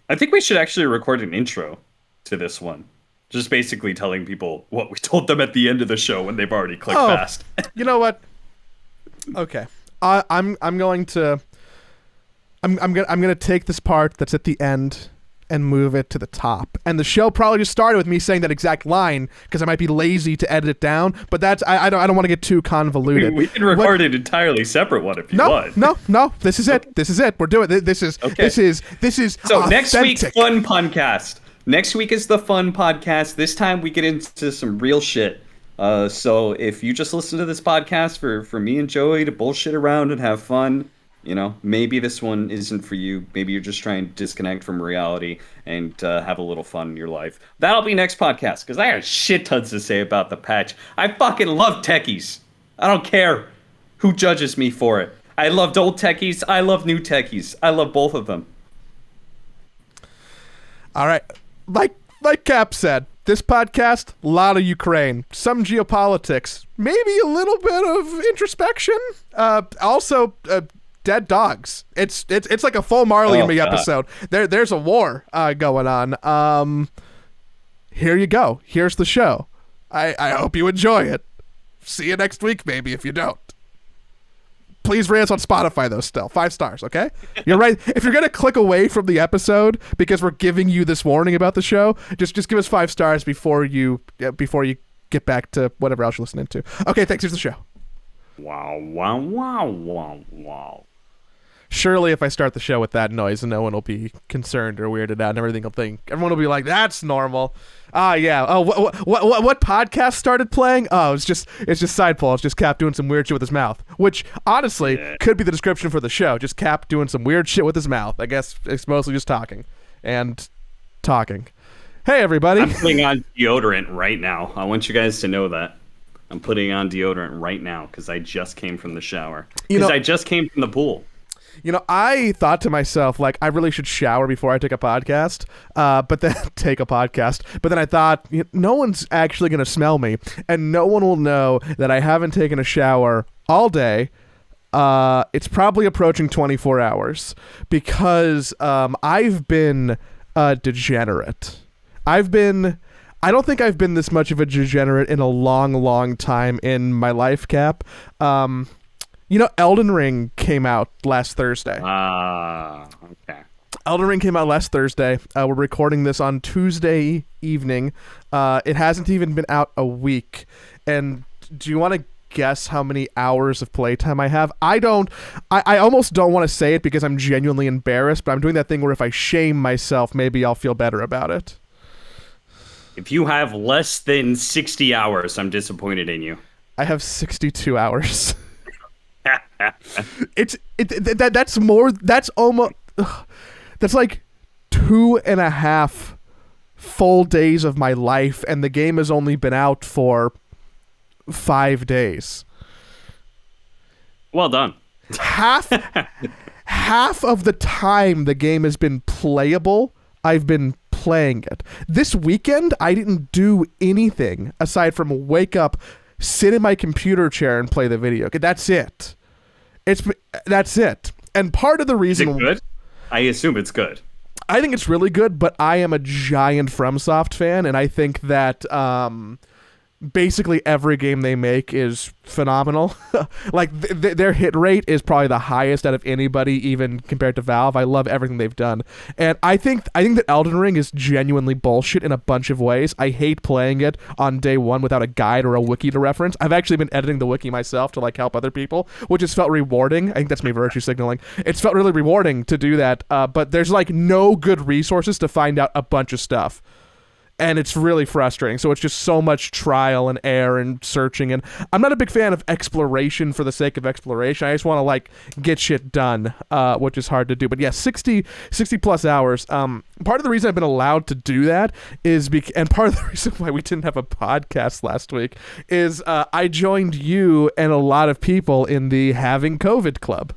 I think we should actually record an intro to this one. Just basically telling people what we told them at the end of the show when they've already clicked past. You know what? Okay. I'm going to take this part that's at the end and move it to the top. And the show probably just started with me saying that exact line because I might be lazy to edit it down. But that's I don't want to get too convoluted. We can record an entirely separate one if you want. No. This is it. This is it. We're doing it. This is So authentic. next week's fun podcast. Next week is the fun podcast. This time we get into some real shit. So if you just listen to this podcast for me and Joey to bullshit around and have fun, you know, maybe this one isn't for you. Maybe you're just trying to disconnect from reality and have a little fun in your life. That'll be next podcast, because I got shit tons to say about the patch. I fucking love techies. I don't care who judges me for it. I loved old techies. I love new techies. I love both of them. All right. Like Cap said, this podcast, a lot of Ukraine, some geopolitics, maybe a little bit of introspection. Also, dead dogs. It's like a full Marley and Me episode. There's a war going on. Here you go. Here's the show. I hope you enjoy it. See you next week, maybe, if you don't. Please rate us on Spotify, though, still. 5 stars, okay? You're right. If you're going to click away from the episode because we're giving you this warning about the show, just give us 5 stars before you get back to whatever else you're listening to. Okay, thanks. Here's the show. Wow. Surely if I start the show with that noise, no one will be concerned or weirded out, and everyone will be like, that's normal. Yeah. Oh, what podcast started playing? Oh, it's just Sidepole. It's just Cap doing some weird shit with his mouth, which honestly could be the description for the show. Just Cap doing some weird shit with his mouth. I guess it's mostly just talking and talking. Hey, everybody. I'm putting on deodorant right now. I want you guys to know that. I'm putting on deodorant right now because I just came from the shower. Because I just came from the pool. You know, I thought to myself, like, I really should shower before I take a podcast, but then I thought, no one's actually going to smell me, and no one will know that I haven't taken a shower all day. It's probably approaching 24 hours, because I've been a degenerate. I don't think I've been this much of a degenerate in a long time in my life, Cap. Elden Ring came out last Thursday. Okay. Elden Ring came out last Thursday. We're recording this on Tuesday evening. It hasn't even been out a week. And do you want to guess how many hours of playtime I have? I almost don't want to say it because I'm genuinely embarrassed, but I'm doing that thing where if I shame myself, maybe I'll feel better about it. If you have less than 60 hours, I'm disappointed in you. I have 62 hours. That's more. That's almost. That's like 2.5 full days of my life, and the game has only been out for 5 days. Well done. Half of the time the game has been playable, I've been playing it. This weekend, I didn't do anything aside from wake up, sit in my computer chair, and play the video. That's it. That's it. And part of the reason... Is it good? I assume it's good. I think it's really good, but I am a giant FromSoft fan, and I think that basically every game they make is phenomenal. Like their hit rate is probably the highest out of anybody, even compared to Valve. I love everything they've done, and I think that Elden Ring is genuinely bullshit in a bunch of ways. I hate playing it on day one without a guide or a wiki to reference. I've actually been editing the wiki myself to like help other people, which has felt rewarding. I think that's me virtue signaling. It's felt really rewarding to do that, but there's like no good resources to find out a bunch of stuff. And it's really frustrating. So it's just so much trial and error and searching. And I'm not a big fan of exploration for the sake of exploration. I just want to like get shit done, which is hard to do. But yeah, 60 plus hours. Part of the reason I've been allowed to do that is and part of the reason why we didn't have a podcast last week is I joined you and a lot of people in the Having COVID Club.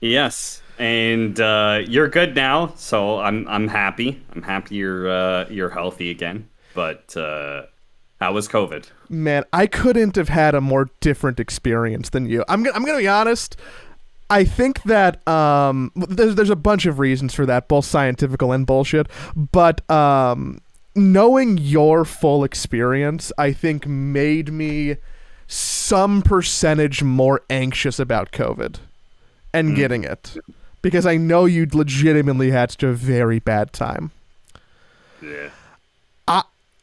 Yes. And you're good now, so I'm happy. I'm happy you're healthy again. But how was COVID? Man, I couldn't have had a more different experience than you. I'm gonna be honest. I think that there's a bunch of reasons for that, both scientific and bullshit. But knowing your full experience, I think made me some percentage more anxious about COVID and getting it, because I know you legitimately had such a very bad time. Yeah.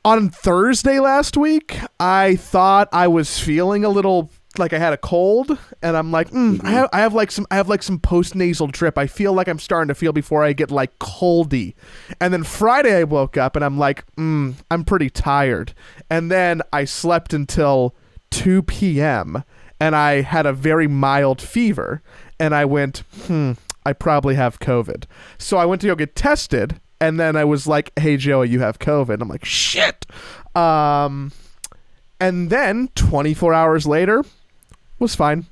On Thursday last week, I thought I was feeling a little like I had a cold, and I'm like, I have like some post nasal drip. I feel like I'm starting to feel before I get like coldy. And then Friday I woke up and I'm like, I'm pretty tired. And then I slept until 2 p.m. and I had a very mild fever, and I went, I probably have COVID. So I went to go get tested, and then I was like, hey Joey, you have COVID. I'm like, shit. And then 24 hours later, was fine.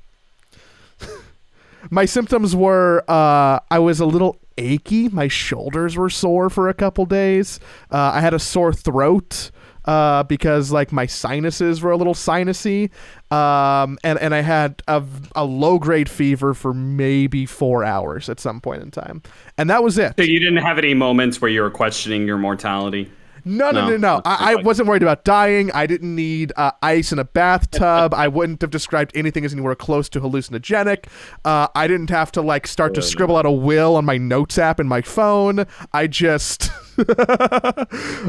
My symptoms were I was a little achy. My shoulders were sore for a couple days. I had a sore throat because like my sinuses were a little sinusy. And I had a low grade fever for maybe 4 hours at some point in time. And that was it. So you didn't have any moments where you were questioning your mortality? No. I wasn't worried about dying. I didn't need ice in a bathtub. I wouldn't have described anything as anywhere close to hallucinogenic. I didn't have to like start to scribble out a will on my notes app in my phone. I just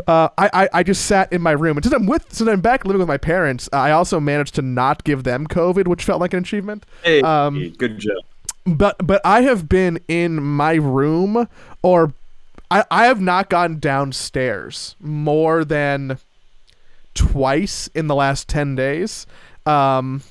I just sat in my room. And since I'm back living with my parents, I also managed to not give them COVID, which felt like an achievement. Hey, good job. But I have been in my room, or I have not gone downstairs more than twice in the last 10 days. And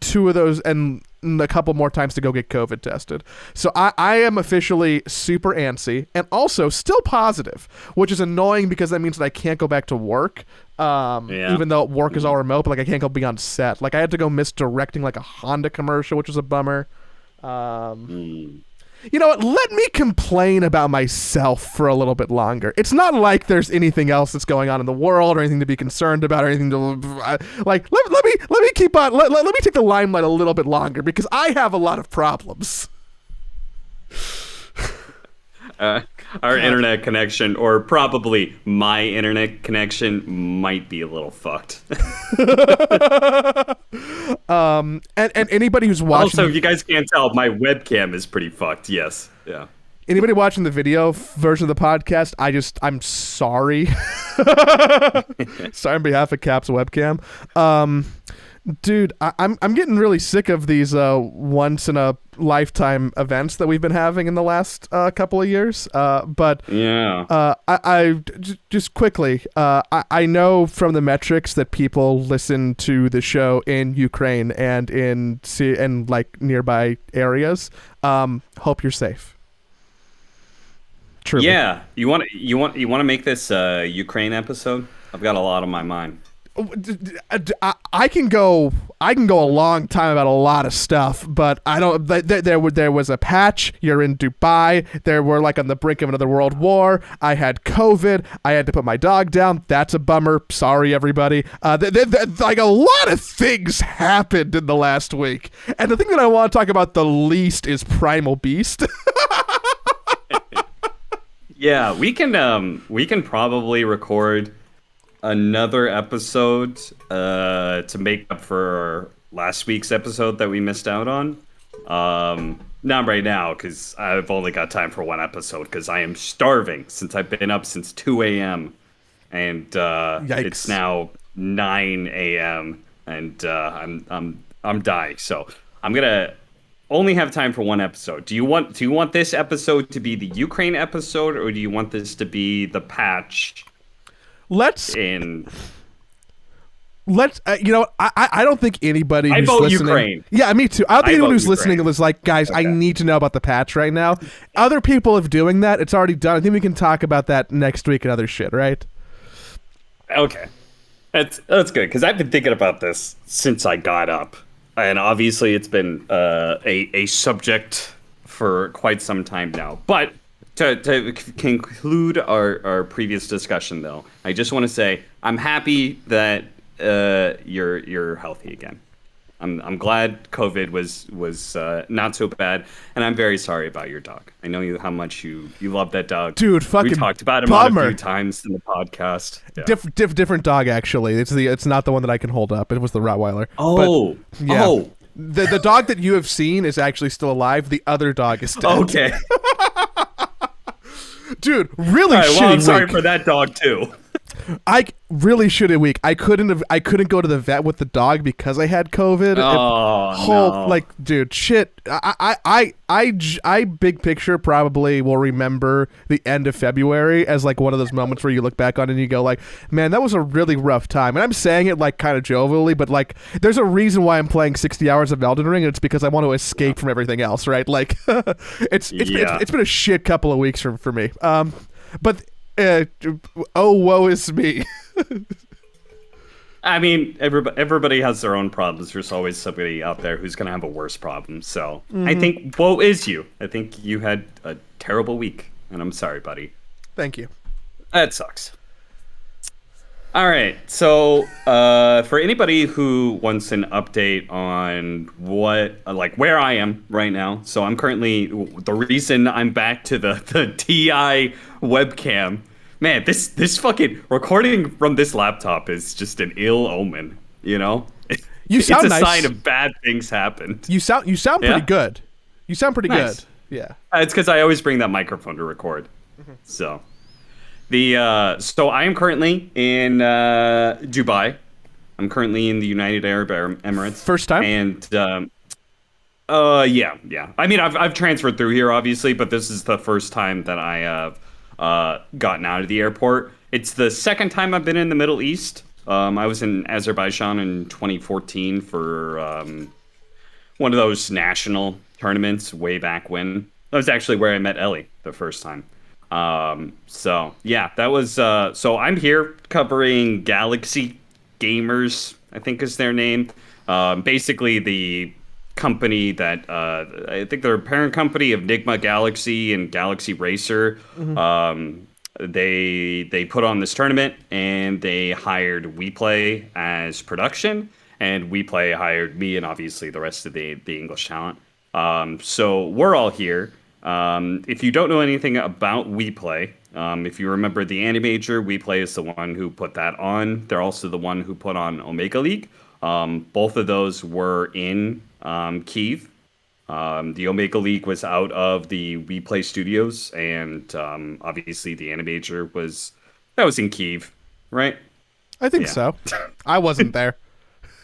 two of those, and a couple more times to go get COVID tested. So I am officially super antsy and also still positive, which is annoying because that means that I can't go back to work. Even though work is all remote, but like I can't go be on set. Like I had to go misdirecting like a Honda commercial, which was a bummer. You know what? Let me complain about myself for a little bit longer. It's not like there's anything else that's going on in the world or anything to be concerned about or anything to like. Let me keep on. Let me take the limelight a little bit longer because I have a lot of problems. Our internet connection, or probably my internet connection, might be a little fucked. And anybody who's watching, also, if you guys can't tell, my webcam is pretty fucked. Yes, yeah. Anybody watching the video version of the podcast, I'm sorry. Sorry on behalf of Cap's webcam. Dude, I'm getting really sick of these once in a lifetime events that we've been having in the last couple of years. But yeah, I just quickly, I know from the metrics that people listen to the show in Ukraine and in like nearby areas. Hope you're safe. Truly. Yeah, you want to make this Ukraine episode? I've got a lot on my mind. I can go a long time about a lot of stuff, but I don't. There was a patch. You're in Dubai. There were like on the brink of another world war. I had COVID. I had to put my dog down. That's a bummer. Sorry, everybody. Like a lot of things happened in the last week, and the thing that I want to talk about the least is Primal Beast. Yeah, we can probably record another episode to make up for last week's episode that we missed out on. Not right now, because I've only got time for one episode, because I am starving since I've been up since 2 a.m. and it's now 9 a.m. and I'm dying. So I'm gonna only have time for one episode. Do you want this episode to be the Ukraine episode, or do you want this to be the patch? I don't think anybody who's vote listening. Ukraine. Yeah, me too. I don't think anyone who's Ukraine. listening is like, guys, okay, I need to know about the patch right now. Other people are doing that. It's already done. I think we can talk about that next week and other shit, right? Okay. That's good, because I've been thinking about this since I got up. And obviously it's been a subject for quite some time now. But to conclude our previous discussion, though, I just want to say I'm happy that you're healthy again. I'm glad COVID was not so bad, and I'm very sorry about your dog. I know how much you love that dog. Dude, We fucking talked about him on a few bummer. times in the podcast. Yeah. Different dog actually. It's not the one that I can hold up. It was the Rottweiler. But Oh, yeah. oh, The dog that you have seen is actually still alive. The other dog is dead. okay. Dude, really All right, shitty well, I'm sorry week. for that dog too. I really shitty week. I couldn't go to the vet with the dog because I had COVID. Oh, no. Like, dude, shit. I big picture probably will remember the end of February as like one of those moments where you look back on and you go like, man, that was a really rough time. And I'm saying it like kind of jovially, but like, there's a reason why I'm playing 60 hours of Elden Ring, and it's because I want to escape from everything else, right? Like, it's been a shit couple of weeks for me. But. Oh, woe is me. I mean, everybody has their own problems. There's always somebody out there who's going to have a worse problem. So I think, woe is you. I think you had a terrible week, and I'm sorry, buddy. Thank you. That sucks. All right. So for anybody who wants an update on where I am right now. So I'm currently, the reason I'm back to the TI webcam. Man, this fucking recording from this laptop is just an ill omen, you know? You sound it's a nice. sign of bad things happened. You sound Yeah? pretty good. You sound pretty Nice. good. Yeah. It's because I always bring that microphone to record. So so I am currently in Dubai. I'm currently in the United Arab Emirates. First time? And yeah. I mean, I've transferred through here obviously, but this is the first time that I have gotten out of the airport. It's the second time I've been in the Middle East. I was in Azerbaijan in 2014 for one of those national tournaments way back when. That was actually where I met Ellie the first time. So yeah, that was so I'm here covering Galaxy Gamers, I think is their name. Basically the company that I think they're a parent company of Nigma Galaxy and Galaxy Racer. They put on this tournament and they hired WePlay as production, and WePlay hired me and obviously the rest of the English talent. So we're all here. If you don't know anything about WePlay, if you remember the Animator, WePlay is the one who put that on. They're also the one who put on Omega League. Both of those were in Kiev. The Omega League was out of the WePlay studios, and obviously the Animator was in Kiev, right? I think Yeah. so. I wasn't there.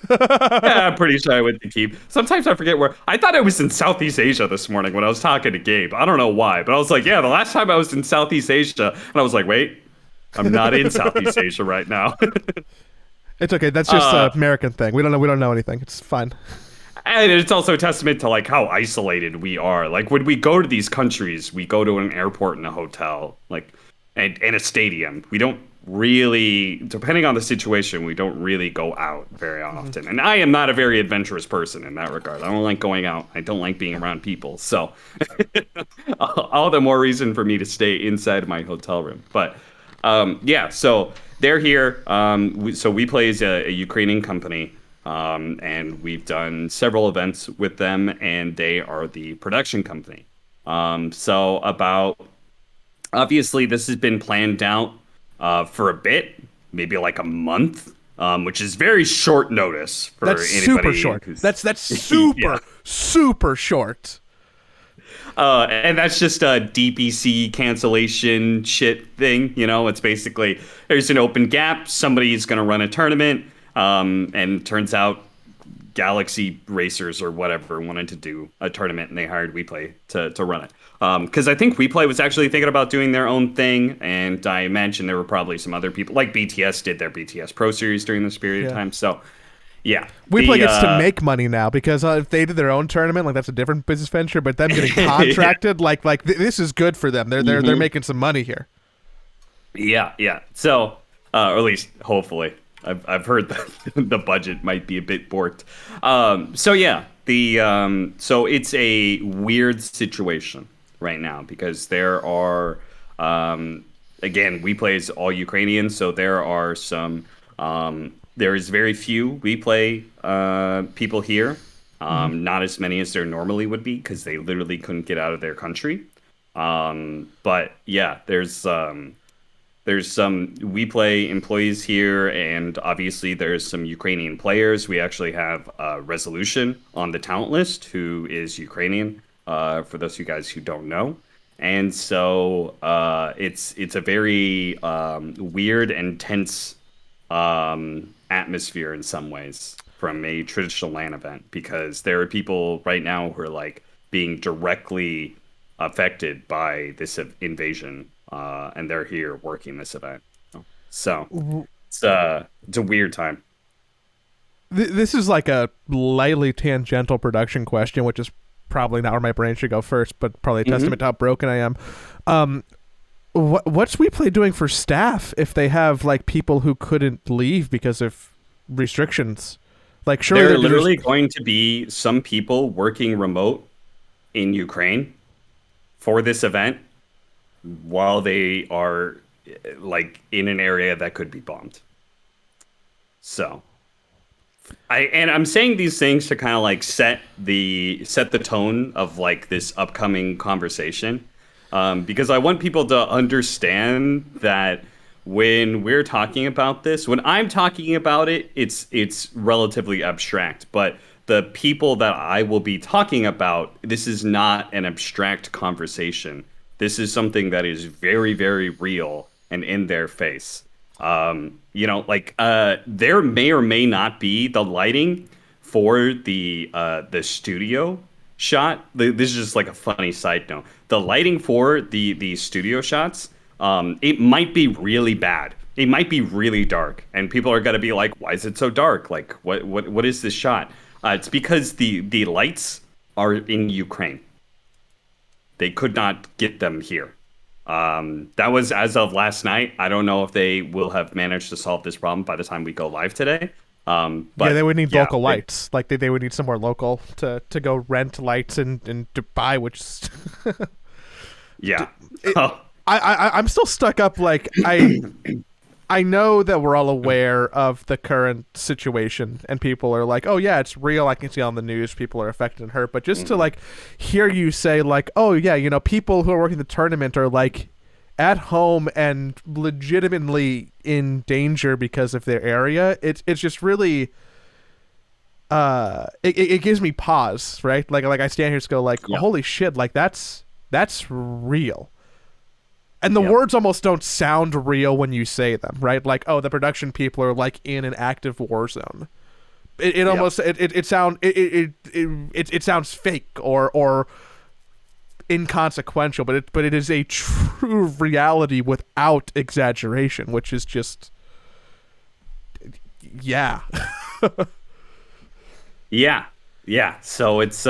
Yeah, I'm pretty sure I went to Kiev. Sometimes I forget where. I thought I was in Southeast Asia this morning when I was talking to Gabe. I don't know why, but I was like, yeah, the last time I was in Southeast Asia, and I was like, wait, I'm not in Southeast Asia right now. It's okay. That's just an American thing. We don't know anything. It's fine. And it's also a testament to like how isolated we are. Like when we go to these countries, we go to an airport and a hotel, like and a stadium. We don't really, depending on the situation, we don't really go out very often. And I am not a very adventurous person in that regard. I don't like going out. I don't like being around people. So all the more reason for me to stay inside of my hotel room. But yeah, so they're here. So WePlay is a Ukrainian company. And we've done several events with them, and they are the production company. So obviously this has been planned out for a bit, maybe like a month, which is very short notice for That's anybody. super short. That's super Yeah. super short. And that's just a DPC cancellation shit thing. You know, it's basically there's an open gap. Somebody's going to run a tournament. And turns out Galaxy Racers or whatever wanted to do a tournament, and they hired WePlay to run it. Because I think WePlay was actually thinking about doing their own thing, and I imagine there were probably some other people, like BTS did their BTS Pro Series during this period of time. So, yeah. WePlay gets to make money now because if they did their own tournament, like that's a different business venture. But them getting contracted, this is good for them. They're making some money here. Yeah. So, or at least hopefully. I've heard that the budget might be a bit borked. So yeah, so it's a weird situation right now because there are again WePlay is all Ukrainian, so there are some there is very few we play people here. Hmm. Not as many as there normally would be because they literally couldn't get out of their country. But yeah, there's some we play employees here, and obviously there's some Ukrainian players. We actually have Resolution on the talent list, who is Ukrainian. For those of you guys who don't know, and so it's a very weird and tense atmosphere in some ways from a traditional LAN event because there are people right now who are like being directly affected by this invasion, and they're here working this event. So it's a weird time. This is like a lightly tangential production question, which is probably not where my brain should go first, but probably a testament to how broken I am. What's WePlay doing for staff if they have like people who couldn't leave because of restrictions? Like, surely There are they're literally just going to be some people working remote in Ukraine for this event while they are like in an area that could be bombed. So I'm saying these things to kind of like set the tone of like this upcoming conversation, because I want people to understand that when we're talking about this, when I'm talking about it, it's relatively abstract, but the people that I will be talking about, this is not an abstract conversation. This is something that is very, very real and in their face. Like there may or may not be the lighting for the studio shot. This is just like a funny side note. The lighting for the studio shots, it might be really bad. It might be really dark, and people are gonna be like, "Why is it so dark? Like, what is this shot?" It's because the lights are in Ukraine. They could not get them here. That was as of last night. I don't know if they will have managed to solve this problem by the time we go live today. yeah, But they would need yeah, local lights. Like they would need somewhere local to go rent lights in Dubai, which is yeah. it, Oh, I'm still stuck up. Like I know that we're all aware of the current situation, and people are like, "Oh yeah, it's real." I can see on the news people are affected and hurt. But just to like hear you say like, "Oh yeah, people who are working the tournament are like at home and legitimately in danger because of their area," it's just really it gives me pause, right? Like I stand here and go like, yeah, "Holy shit!" Like that's real. And the yeah, words almost don't sound real when you say them, right? Like, oh, the production people are like in an active war zone. It yeah. almost it sounds fake or inconsequential, but it is a true reality without exaggeration, which is just yeah. Yeah, yeah. So it's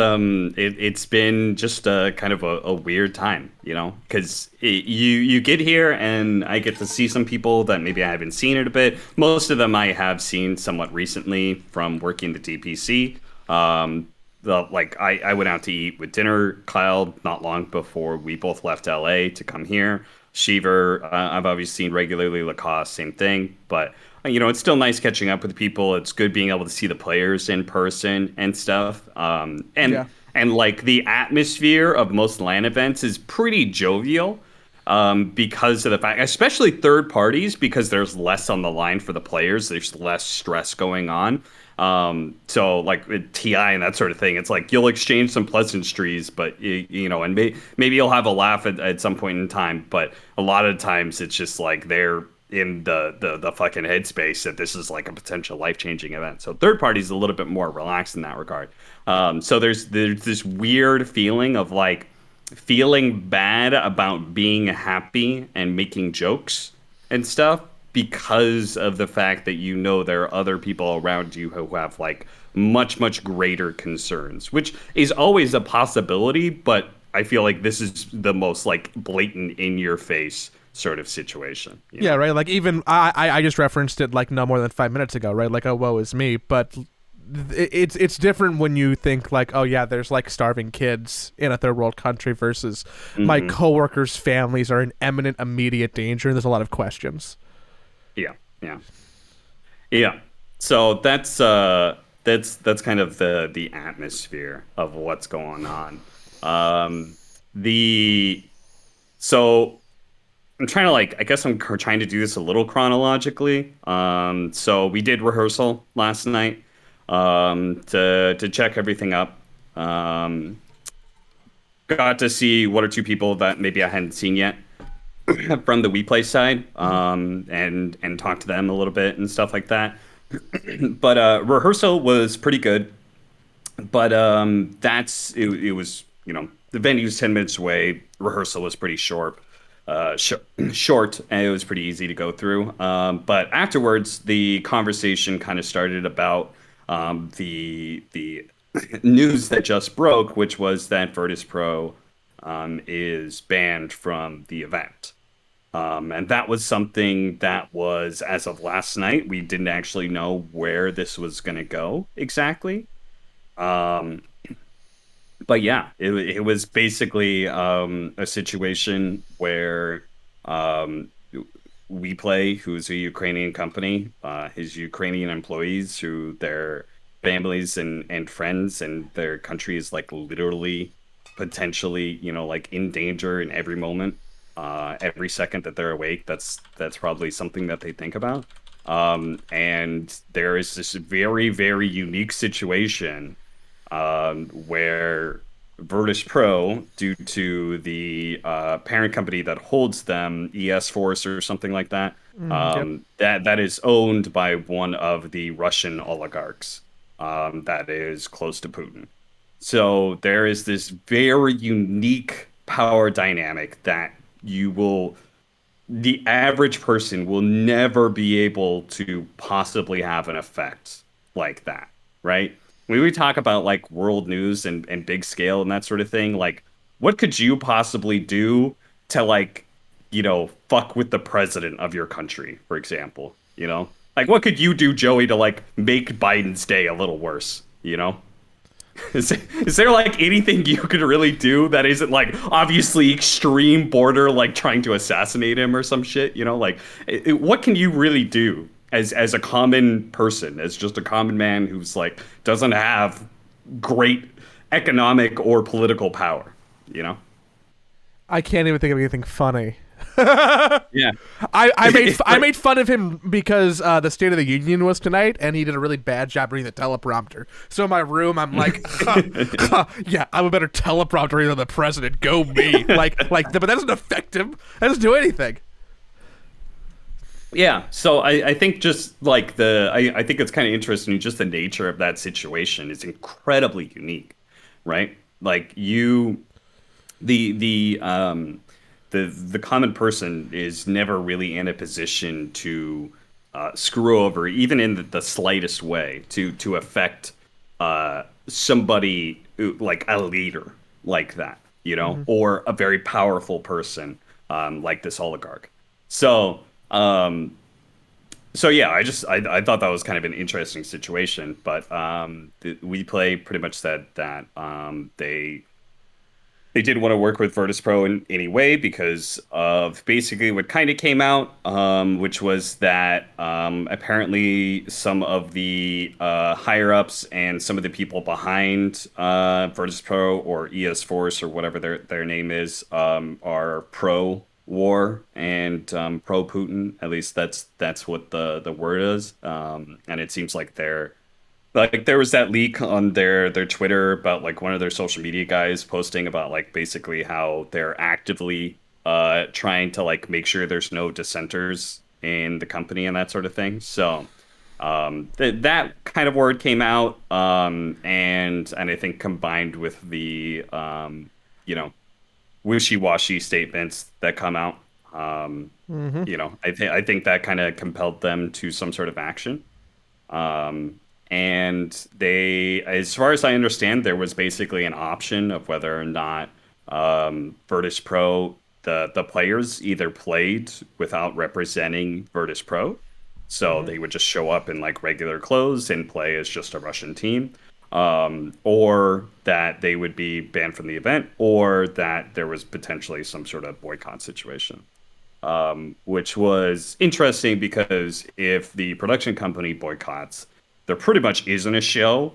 been just a kind of a weird time, because you get here and I get to see some people that maybe I haven't seen in a bit. Most of them I have seen somewhat recently from working the DPC. I went out to eat with dinner, Kyle, not long before we both left LA to come here. Shiver, I've obviously seen regularly. Lacoste, same thing. But it's still nice catching up with people. It's good being able to see the players in person and stuff. Yeah. And like the atmosphere of most LAN events is pretty jovial, because of the fact, especially third parties, because there's less on the line for the players. There's less stress going on. So like with TI and that sort of thing, it's like you'll exchange some pleasantries, but and maybe you'll have a laugh at some point in time. But a lot of times it's just like they're in the fucking headspace that this is like a potential life-changing event. So third party's a little bit more relaxed in that regard. So there's this weird feeling of like feeling bad about being happy and making jokes and stuff because of the fact that there are other people around you who have like much greater concerns, which is always a possibility, but I feel like this is the most like blatant in your face sort of situation. Yeah, right. Like even I just referenced it like no more than 5 minutes ago, right? Like, oh, woe is me. But it's different when you think like, oh yeah, there's like starving kids in a third world country versus my coworkers' families are in imminent immediate danger, and there's a lot of questions. Yeah, yeah, yeah. So that's kind of the atmosphere of what's going on. The so I'm trying to I guess trying to do this a little chronologically. So we did rehearsal last night to check everything up. Um, got to see one or two people that maybe I hadn't seen yet from the We Play side, and talk to them a little bit and stuff like that. But rehearsal was pretty good. But it was the venue's 10 minutes away. Rehearsal was pretty short, and it was pretty easy to go through. But afterwards, the conversation kind of started about the news that just broke, which was that Virtus Pro is banned from the event. And that was something that was, as of last night, we didn't actually know where this was going to go exactly. Um, but yeah, it was basically a situation where um, We Play, who's a Ukrainian company, his Ukrainian employees, who their families and friends and their country is like literally potentially, like in danger in every moment, every second that they're awake. That's probably something that they think about. And there is this very, very unique situation where Virtus Pro, due to the parent company that holds them, ES Force or something like that, Yep. that is owned by one of the Russian oligarchs that is close to Putin. So there is this very unique power dynamic that you will the average person will never be able to possibly have an effect like that, right? When we talk about like world news and big scale and that sort of thing, like what could you possibly do to fuck with the president of your country, for example? Like what could you do, Joey, to like make Biden's day a little worse, you know? Is there like anything you could really do that isn't like obviously extreme border, like trying to assassinate him or some shit? Like what can you really do as a common person, as just a common man who's like doesn't have great economic or political power? You know? I can't even think of anything funny. Yeah. I made fun of him because the State of the Union was tonight, and he did a really bad job reading the teleprompter. So in my room, I'm like, yeah, I'm a better teleprompter reader than the president. Go me, but that doesn't affect him. That doesn't do anything. Yeah, so I think just like I think it's kind of interesting. Just the nature of that situation is incredibly unique, right? Like the the common person is never really in a position to screw over, even in the slightest way, to affect somebody like a leader like that, or a very powerful person like this oligarch. So. So yeah, I thought that was kind of an interesting situation, but We Play pretty much said that they didn't want to work with Virtus Pro in any way because of basically what kind of came out, which was that apparently some of the higher ups and some of the people behind Virtus Pro or ES Force or whatever their name is are pro war and pro Putin. At least that's what the word is, and it seems like they're like there was that leak on their Twitter about like one of their social media guys posting about like basically how they're actively trying to like make sure there's no dissenters in the company and that sort of thing. So that kind of word came out, and I think combined with the you know wishy-washy statements that come out, I think that kind of compelled them to some sort of action. And they, as far as I understand, there was basically an option of whether or not Virtus Pro, the players either played without representing Virtus Pro, so they would just show up in like regular clothes and play as just a Russian team, or that they would be banned from the event, or that there was potentially some sort of boycott situation. which was interesting because if the production company boycotts, there pretty much isn't a show.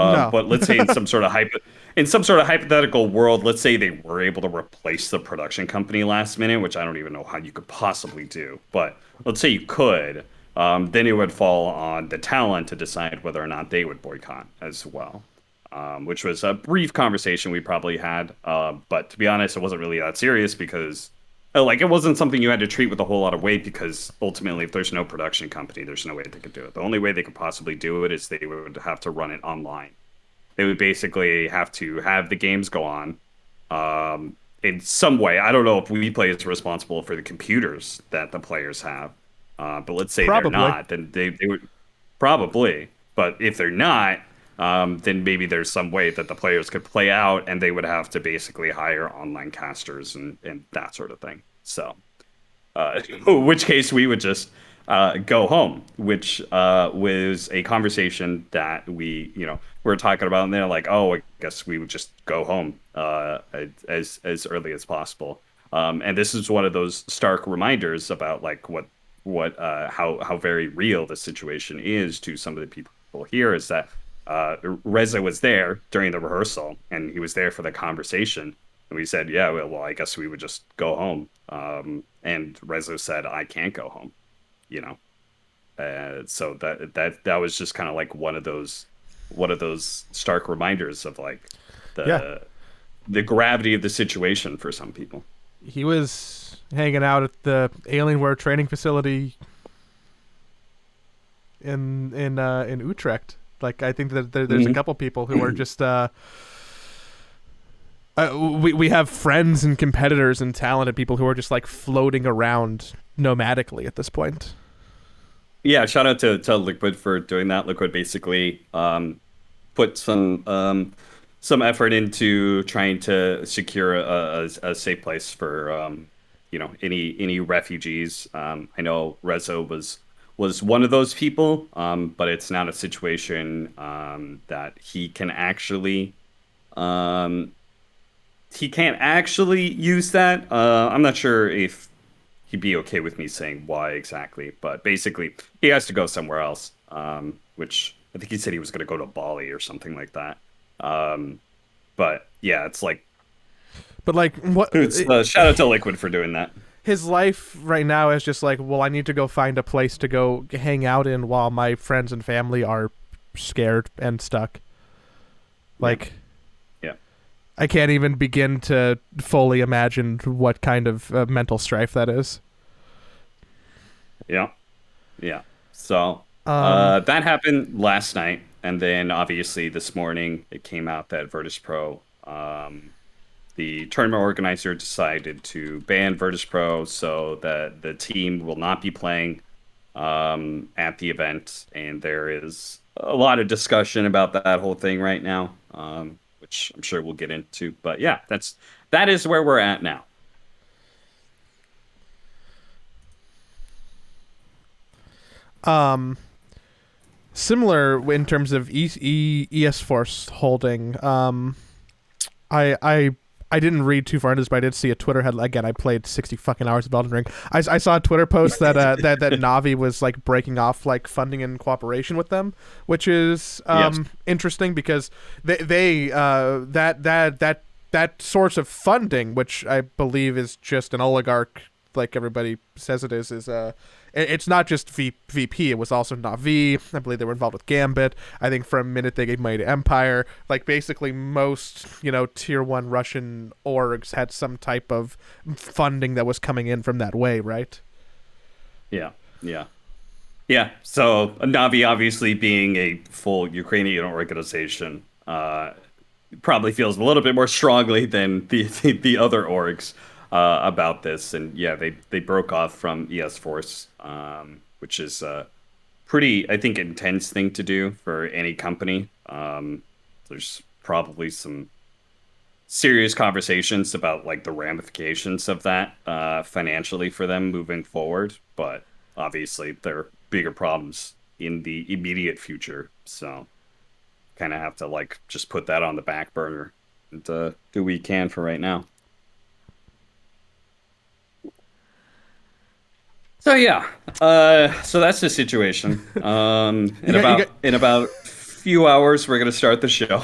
No. But let's say in some sort of hypothetical world, let's say they were able to replace the production company last minute, which I don't even know how you could possibly do. But let's say you could, then it would fall on the talent to decide whether or not they would boycott as well. Which was a brief conversation we probably had. But to be honest, it wasn't really that serious because, like, it wasn't something you had to treat with a whole lot of weight because ultimately, if there's no production company, there's no way they could do it. The only way they could possibly do it is they would have to run it online. They would basically have to have the games go on in some way. I don't know if WePlay is responsible for the computers that the players have, but let's say they're Probably. not, then they would probably. But if they're not, then maybe there's some way that the players could play out, and they would have to basically hire online casters and that sort of thing. So, in which case we would just go home, which was a conversation that we were talking about, and they're like, "Oh, I guess we would just go home as early as possible." And this is one of those stark reminders about like what how very real the situation is to some of the people here. Is that Reza was there during the rehearsal, and he was there for the conversation. And we said, yeah, well, I guess we would just go home. And Reza said, I can't go home, you know. So that was just kind of like one of those stark reminders of like Yeah. the gravity of the situation for some people. He was hanging out at the Alienware training facility in Utrecht. Like I think that there's a Hmm. couple people who are just we have friends and competitors and talented people who are just like floating around nomadically at this point. Yeah, shout out to Liquid for doing that. Liquid basically put some effort into trying to secure a safe place for any refugees. I know Rezo was one of those people, but it's not a situation that um, he can't actually use that. I'm not sure if he'd be okay with me saying why exactly, but basically he has to go somewhere else. Which I think he said he was going to go to Bali or something like that. Um, but yeah, it's like But like what it's shout out to Liquid for doing that. his life right now is just like, well, I need to go find a place to go hang out in while my friends and family are scared and stuck. Yeah, Like yeah, I can't even begin to fully imagine what kind of mental strife that is. yeah, yeah. So Um, that happened last night, and then obviously this morning it came out that Virtus Pro, the tournament organizer, decided to ban Virtus Pro, so that the team will not be playing at the event, and there is a lot of discussion about that whole thing right now, which I'm sure we'll get into. But yeah, that is where we're at now. um, similar in terms of ES Force holding. I didn't read too far into this, but I did see a Twitter headline. Again, I played 60 fucking hours of Elden Ring. I saw a Twitter post that that Navi was like breaking off like funding and cooperation with them, which is Yes. interesting because they that source of funding, which I believe is just an oligarch, like everybody says it is it's not just VP. It was also Navi. I believe they were involved with Gambit. I think for a minute they gave money to Empire. Like basically most tier one Russian orgs had some type of funding that was coming in from that way, right? Yeah. Yeah. Yeah. So Navi, obviously being a full Ukrainian organization, probably feels a little bit more strongly than the other orgs about this. And yeah, they broke off from ES Force, which is a pretty, I think, intense thing to do for any company. There's probably some serious conversations about like the ramifications of that financially for them moving forward. But obviously, there are bigger problems in the immediate future. So kind of have to like just put that on the back burner and do what we can for right now. So yeah, so that's the situation. You got, you got, In about few hours, we're gonna start the show.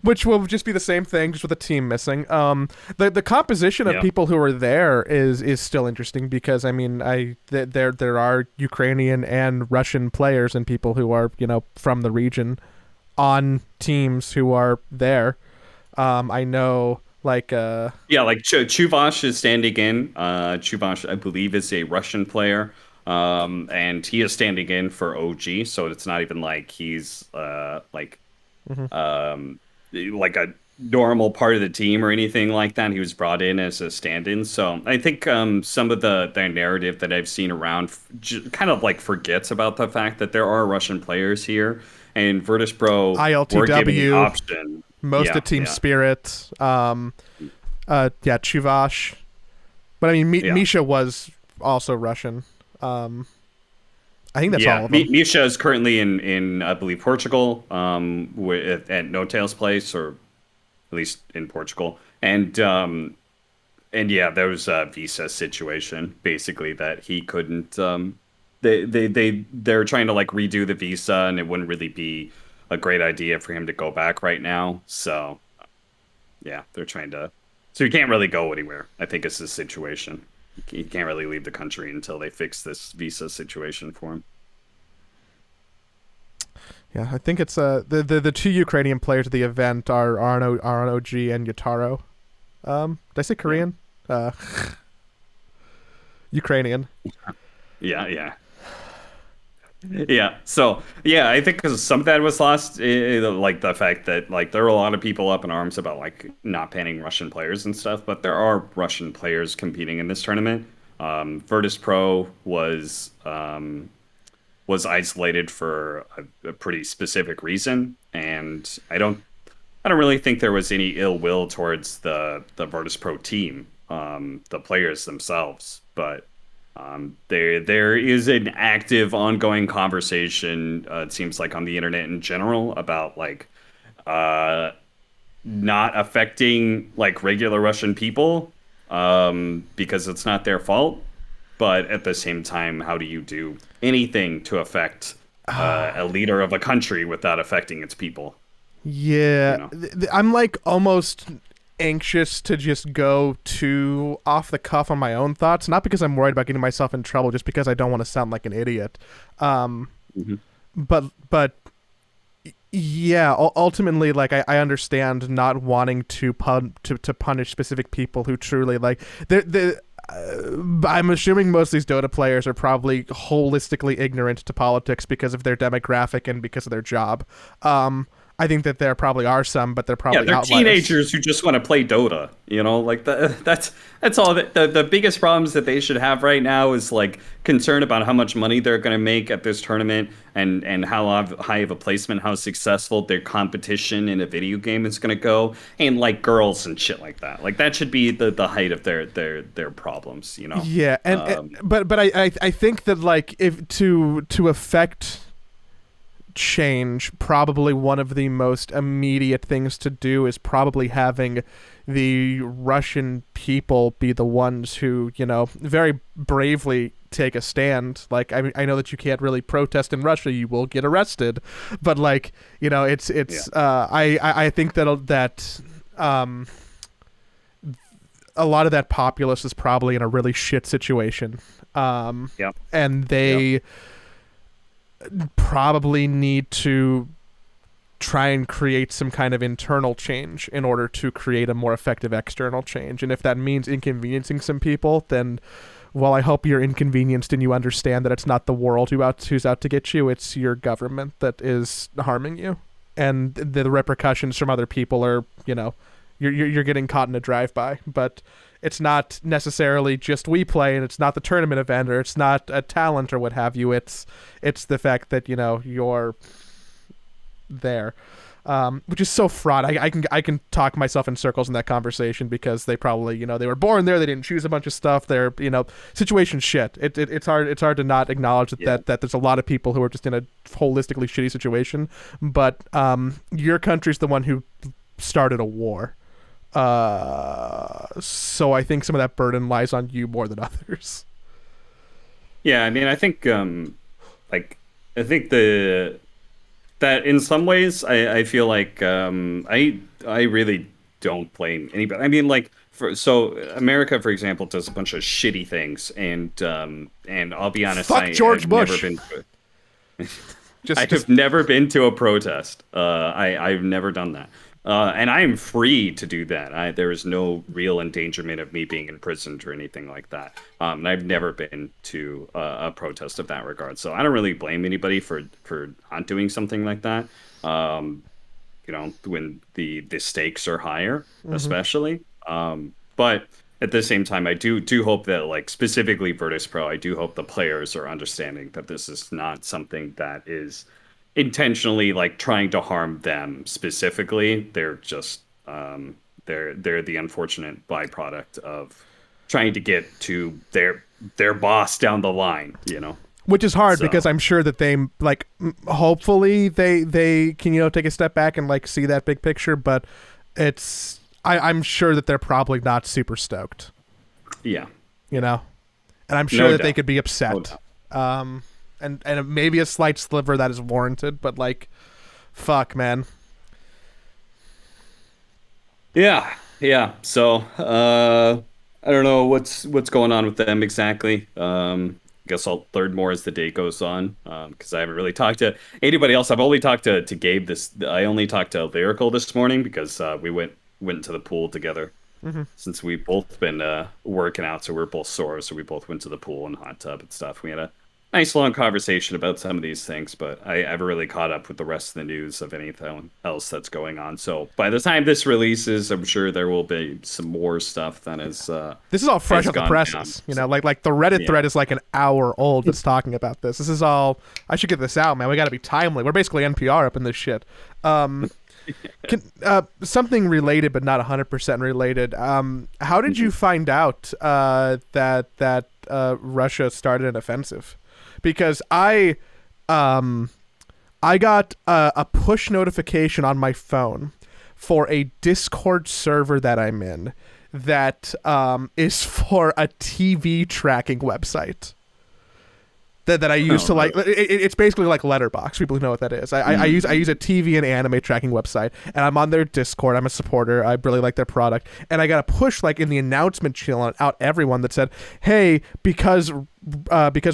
which will just be the same thing, just with a team missing. The composition of Yeah, people who are there is still interesting because I mean, there are Ukrainian and Russian players and people who are from the region on teams who are there. I know yeah. Like Chuvash is standing in. Chuvash, I believe, is a Russian player, and he is standing in for OG. So it's not even like he's mhm. like a normal part of the team or anything like that. He was brought in as a stand-in. So I think some of the narrative that I've seen around kind of like forgets about the fact that there are Russian players here, and Virtus.pro were given the ILTW, option. most Yeah, of Team yeah, Spirit, yeah, Chuvash. But I mean, yeah. Misha was also Russian. I think that's all Yeah, of them. Misha is currently in I believe Portugal, at No Tail's place, or at least in Portugal, and yeah, there was a visa situation basically that he couldn't. They're trying to like redo the visa, and it wouldn't really be a great idea for him to go back right now. So yeah, they're trying to. So he can't really go anywhere. I think it's the situation. He can't really leave the country until they fix this visa situation for him. Yeah, I think it's the two Ukrainian players at the event are RNOG and Yataro. Did I say Yeah, Korean? Uh, Ukrainian. yeah, yeah. Yeah. So yeah, I think because some of that was lost, like the fact that like there were a lot of people up in arms about like not banning Russian players and stuff, but there are Russian players competing in this tournament. Virtus.pro was isolated for a pretty specific reason, and I don't really think there was any ill will towards the Virtus.pro team, the players themselves, but there is an active, ongoing conversation. It seems like on the internet in general about like uh, not affecting like regular Russian people, because it's not their fault. But at the same time, how do you do anything to affect a leader of a country without affecting its people? You Yeah, know? I'm like almost anxious to just go too off the cuff on my own thoughts, not because I'm worried about getting myself in trouble, just because I don't want to sound like an idiot. Um, Hmm. but yeah, ultimately, like I understand not wanting to punish specific people who truly like the. I'm assuming most of these Dota players are probably holistically ignorant to politics because of their demographic and because of their job. I think that there probably are some, but they're Yeah, probably they're outliers. teenagers who just want to play Dota. You know, like that's all. The biggest problems that they should have right now is like concern about how much money they're going to make at this tournament, and how high of a placement, how successful their competition in a video game is going to go, and like girls and shit like that. Like that should be the height of their problems. You know. Yeah, Um, but I think that like if to affect change, probably one of the most immediate things to do is probably having the Russian people be the ones who, very bravely take a stand. Like, I know that you can't really protest in Russia, you will get arrested, but like, yeah. I think that um a lot of that populace is probably in a really shit situation. Yeah. And Yeah. they probably need to try and create some kind of internal change in order to create a more effective external change. And if that means inconveniencing some people, then well, I hope you're inconvenienced and you understand that it's not the world who's out to get you, it's your government that is harming you. And the repercussions from other people are, you're getting caught in a drive-by, but it's not necessarily just we play, and it's not the tournament event, or it's not a talent or what have you. It's the fact that you're there, which is so fraught. I can talk myself in circles in that conversation because they probably they were born there, they didn't choose a bunch of stuff. They're situation shit. It's hard to not acknowledge Yeah. that there's a lot of people who are just in a holistically shitty situation, but your country's the one who started a war. So I think some of that burden lies on you more than others. Yeah, I mean, I think like I think the that in some ways I feel like I really don't blame anybody. I mean, like so America, for example, does a bunch of shitty things, and I'll be honest, Fuck George I've never Bush. been. I Just have never been to a protest. I've never done that. And I am free to do that. There is no real endangerment of me being imprisoned or anything like that. And I've never been to a protest of that regard. So I don't really blame anybody for not doing something like that. When the stakes are higher, Mhm. especially. But at the same time, I do hope that, like, specifically Virtus Pro, I do hope the players are understanding that this is not something that is intentionally like trying to harm them specifically. They're just they're the unfortunate byproduct of trying to get to their boss down the line, you know. Which is hard because So I'm sure that they like hopefully they can take a step back and like see that big picture, but I'm sure that they're probably not super stoked, yeah, you know, and I'm sure no that they doubt, could be no upset, doubt. and maybe a slight sliver that is warranted, but like, fuck, man. Yeah, yeah. So I don't know what's going on with them exactly. Guess I'll learn more as the day goes on. Because I haven't really talked to anybody else. I've only talked to Gabe this. I only talked to Lyrical this morning because we went to the pool together. Hmm. Since we've both been working out, so we're both sore. So we both went to the pool and hot tub and stuff. We had a nice long conversation about some of these things, but I haven't really caught up with the rest of the news of anything else that's going on. So by the time this releases, I'm sure there will be some more stuff that This is all fresh has off the gone down. presses, So, like the Reddit yeah. thread is like an hour old that's talking about this. This is all. I should get this out, man. We got to be timely. We're basically NPR up in this shit. Um, something related, but not 100% related. How did you find out that Russia started an offensive? Because um, I got a push notification on my phone for a Discord server that I'm in that is for a TV tracking website that I use Oh, to like. really? It's basically like Letterbox. People who know what that is. I use a TV and anime tracking website, and I'm on their Discord. I'm a supporter. I really like their product, and I got a push like in the announcement channel out everyone that said, "Hey, because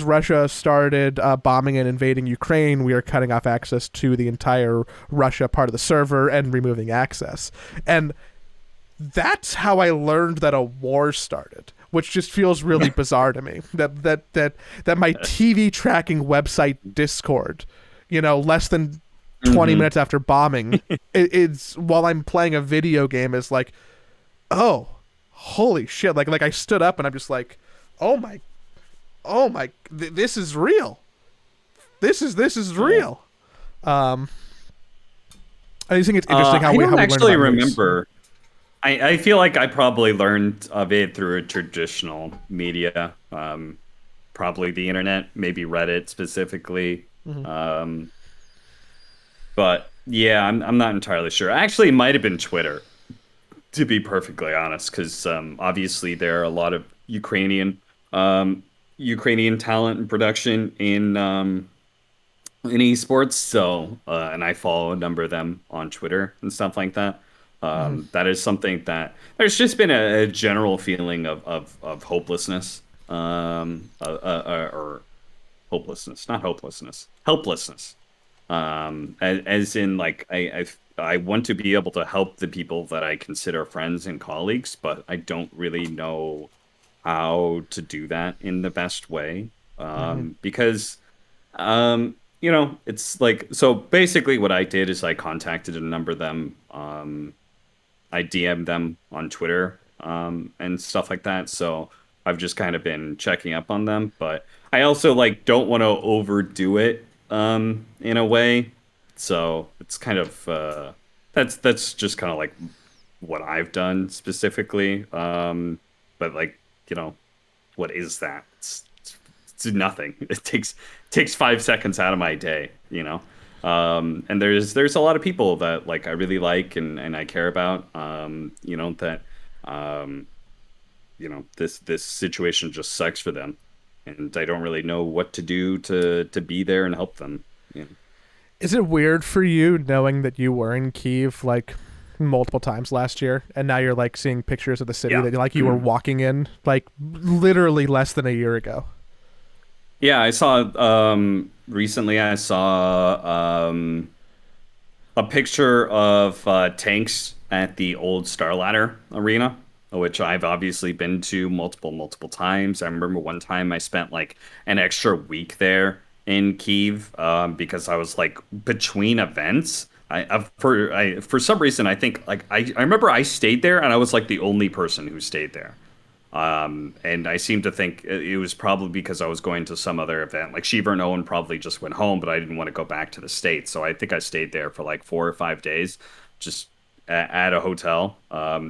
Russia started bombing and invading Ukraine, we are cutting off access to the entire Russia part of the server and removing access." And that's how I learned that a war started, which just feels really bizarre to me. That my TV tracking website Discord, less than 20 Hmm. minutes after bombing, it's while I'm playing a video game is like, oh, holy shit! Like I stood up and I'm just like, oh my, this is real. This is Oh. real. Um, I just think it's interesting how I we don't learn actually about news. remember. I feel like I probably learned of it through a traditional media, probably the internet, maybe Reddit specifically. Hmm. Um, but yeah, I'm not entirely sure. Actually, it might have been Twitter, to be perfectly honest, because obviously there are a lot of um, Ukrainian talent and production in esports. So, and I follow a number of them on Twitter and stuff like that. Hmm. That is something that there's just been a general feeling of hopelessness, or hopelessness, not hopelessness, helplessness. As in, like, I want to be able to help the people that I consider friends and colleagues, but I don't really know how to do that in the best way. Hmm. Because it's like, so basically what I did is I contacted a number of them. I DM'd them on Twitter, and stuff like that. So I've just kind of been checking up on them, but I also like don't want to overdo it in a way. So it's kind of that's just kind of like what I've done specifically. But like, you know, what is that? It's nothing. It takes 5 seconds out of my day, you know. And there's a lot of people that like I really like and I care about. That um, this situation just sucks for them. and I don't really know what to do to be there and help them. Yeah. Is it weird for you knowing that you were in Kiev like multiple times last year, and now you're like seeing pictures of the city Yeah. that like you were walking in like literally less than a year ago? Yeah, I saw recently I saw a picture of tanks at the old Starladder Arena, which I've obviously been to multiple times. I remember one time I spent like an extra week there in Kiev because I was like between events. For some reason I think like I remember I stayed there and I was like the only person who stayed there. And I seem to think it was probably because I was going to some other event. Like Shiva and Owen probably just went home, but I didn't want to go back to the States. So I think I stayed there for like 4 or 5 days, just at a hotel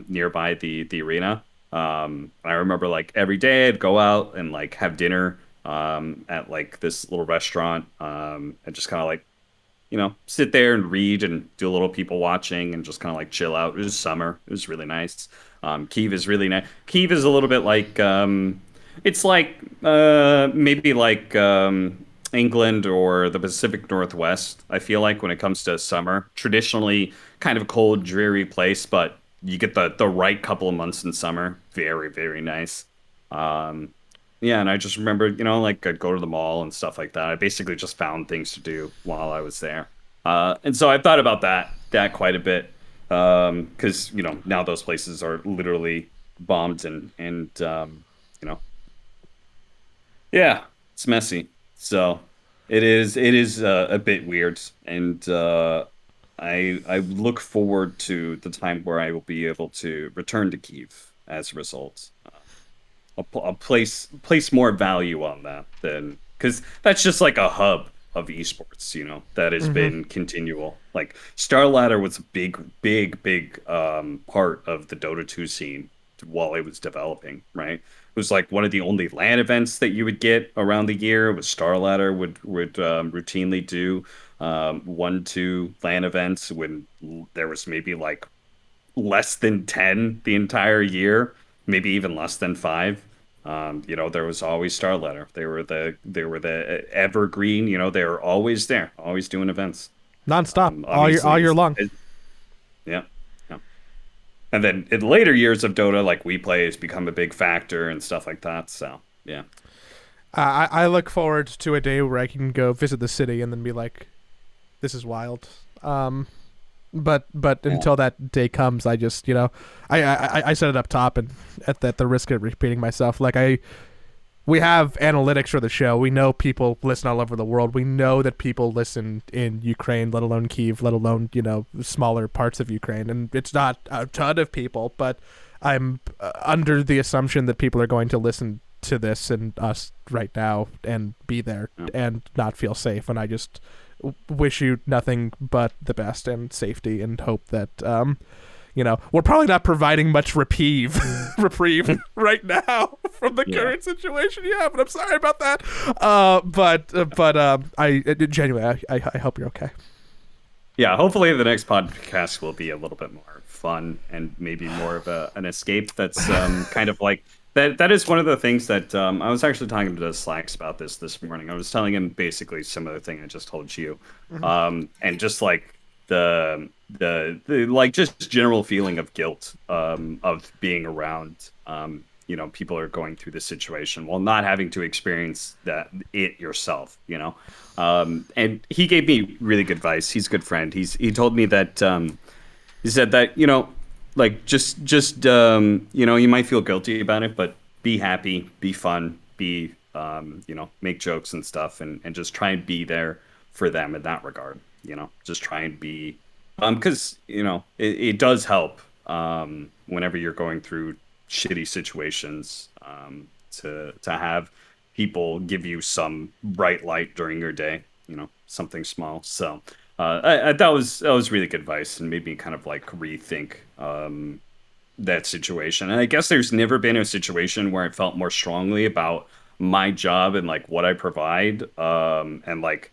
nearby the arena. I remember like every day I'd go out and like have dinner at like this little restaurant and just kind of like sit there and read and do a little people watching and just kind of like chill out. It was summer. It was really nice. Kiev is really nice. Kiev is a little bit like it's like maybe like England or the Pacific Northwest. I feel like when it comes to summer, traditionally kind of cold, dreary place, but you get the right couple of months in summer. Very nice. Um, yeah, and I just remember, like I'd go to the mall and stuff like that. I basically just found things to do while I was there. And so I thought about that quite a bit. Because, now those places are literally bombed and you know, yeah, it's messy. So it is a bit weird. And I look forward to the time where I will be able to return to Kiev as a result. I'll place more value on that than because that's just like a hub of esports, that has Mm-hmm. been continual. Like Starladder was a big part of the Dota 2 scene while it was developing, right? It was like one of the only LAN events that you would get around the year. Was Starladder would routinely do 1, 2 LAN events when there was maybe like less than 10 the entire year, maybe even less than 5. There was always Starletter. They were the evergreen, they were always there, always doing events. Nonstop, all Obviously year long. yeah. Yeah. And then in later years of Dota, like we play has become a big factor and stuff like that. So yeah. I look forward to a day where I can go visit the city and then be like, this is wild. But Yeah. until that day comes, I just I set it up top, and at the risk of repeating myself, like we have analytics for the show. We know people listen all over the world. We know that people listen in Ukraine, let alone Kiev, let alone smaller parts of Ukraine, and it's not a ton of people, but I'm under the assumption that people are going to listen to this and us right now and be there Yeah. and not feel safe. And I just wish you nothing but the best and safety, and hope that we're probably not providing much reprieve right now from the Yeah. current situation. Yeah, but I'm sorry about that. I genuinely, I hope you're okay. Yeah, hopefully the next podcast will be a little bit more fun and maybe more of an escape. That's kind of like that. That is one of the things that I was actually talking to Slacks about this morning. I was telling him basically some of the thing I just told you, and just like the like just general feeling of guilt of being around people are going through this situation while not having to experience it yourself, and he gave me really good advice. He's a good friend. He told me that he said that like just you might feel guilty about it, but be happy, be fun, be make jokes and stuff, and just try and be there for them in that regard. Just try and be because it does help whenever you're going through shitty situations to have people give you some bright light during your day, something small. So that was really good advice and made me kind of like rethink that situation. And I guess there's never been a situation where I felt more strongly about my job and like what I provide, and like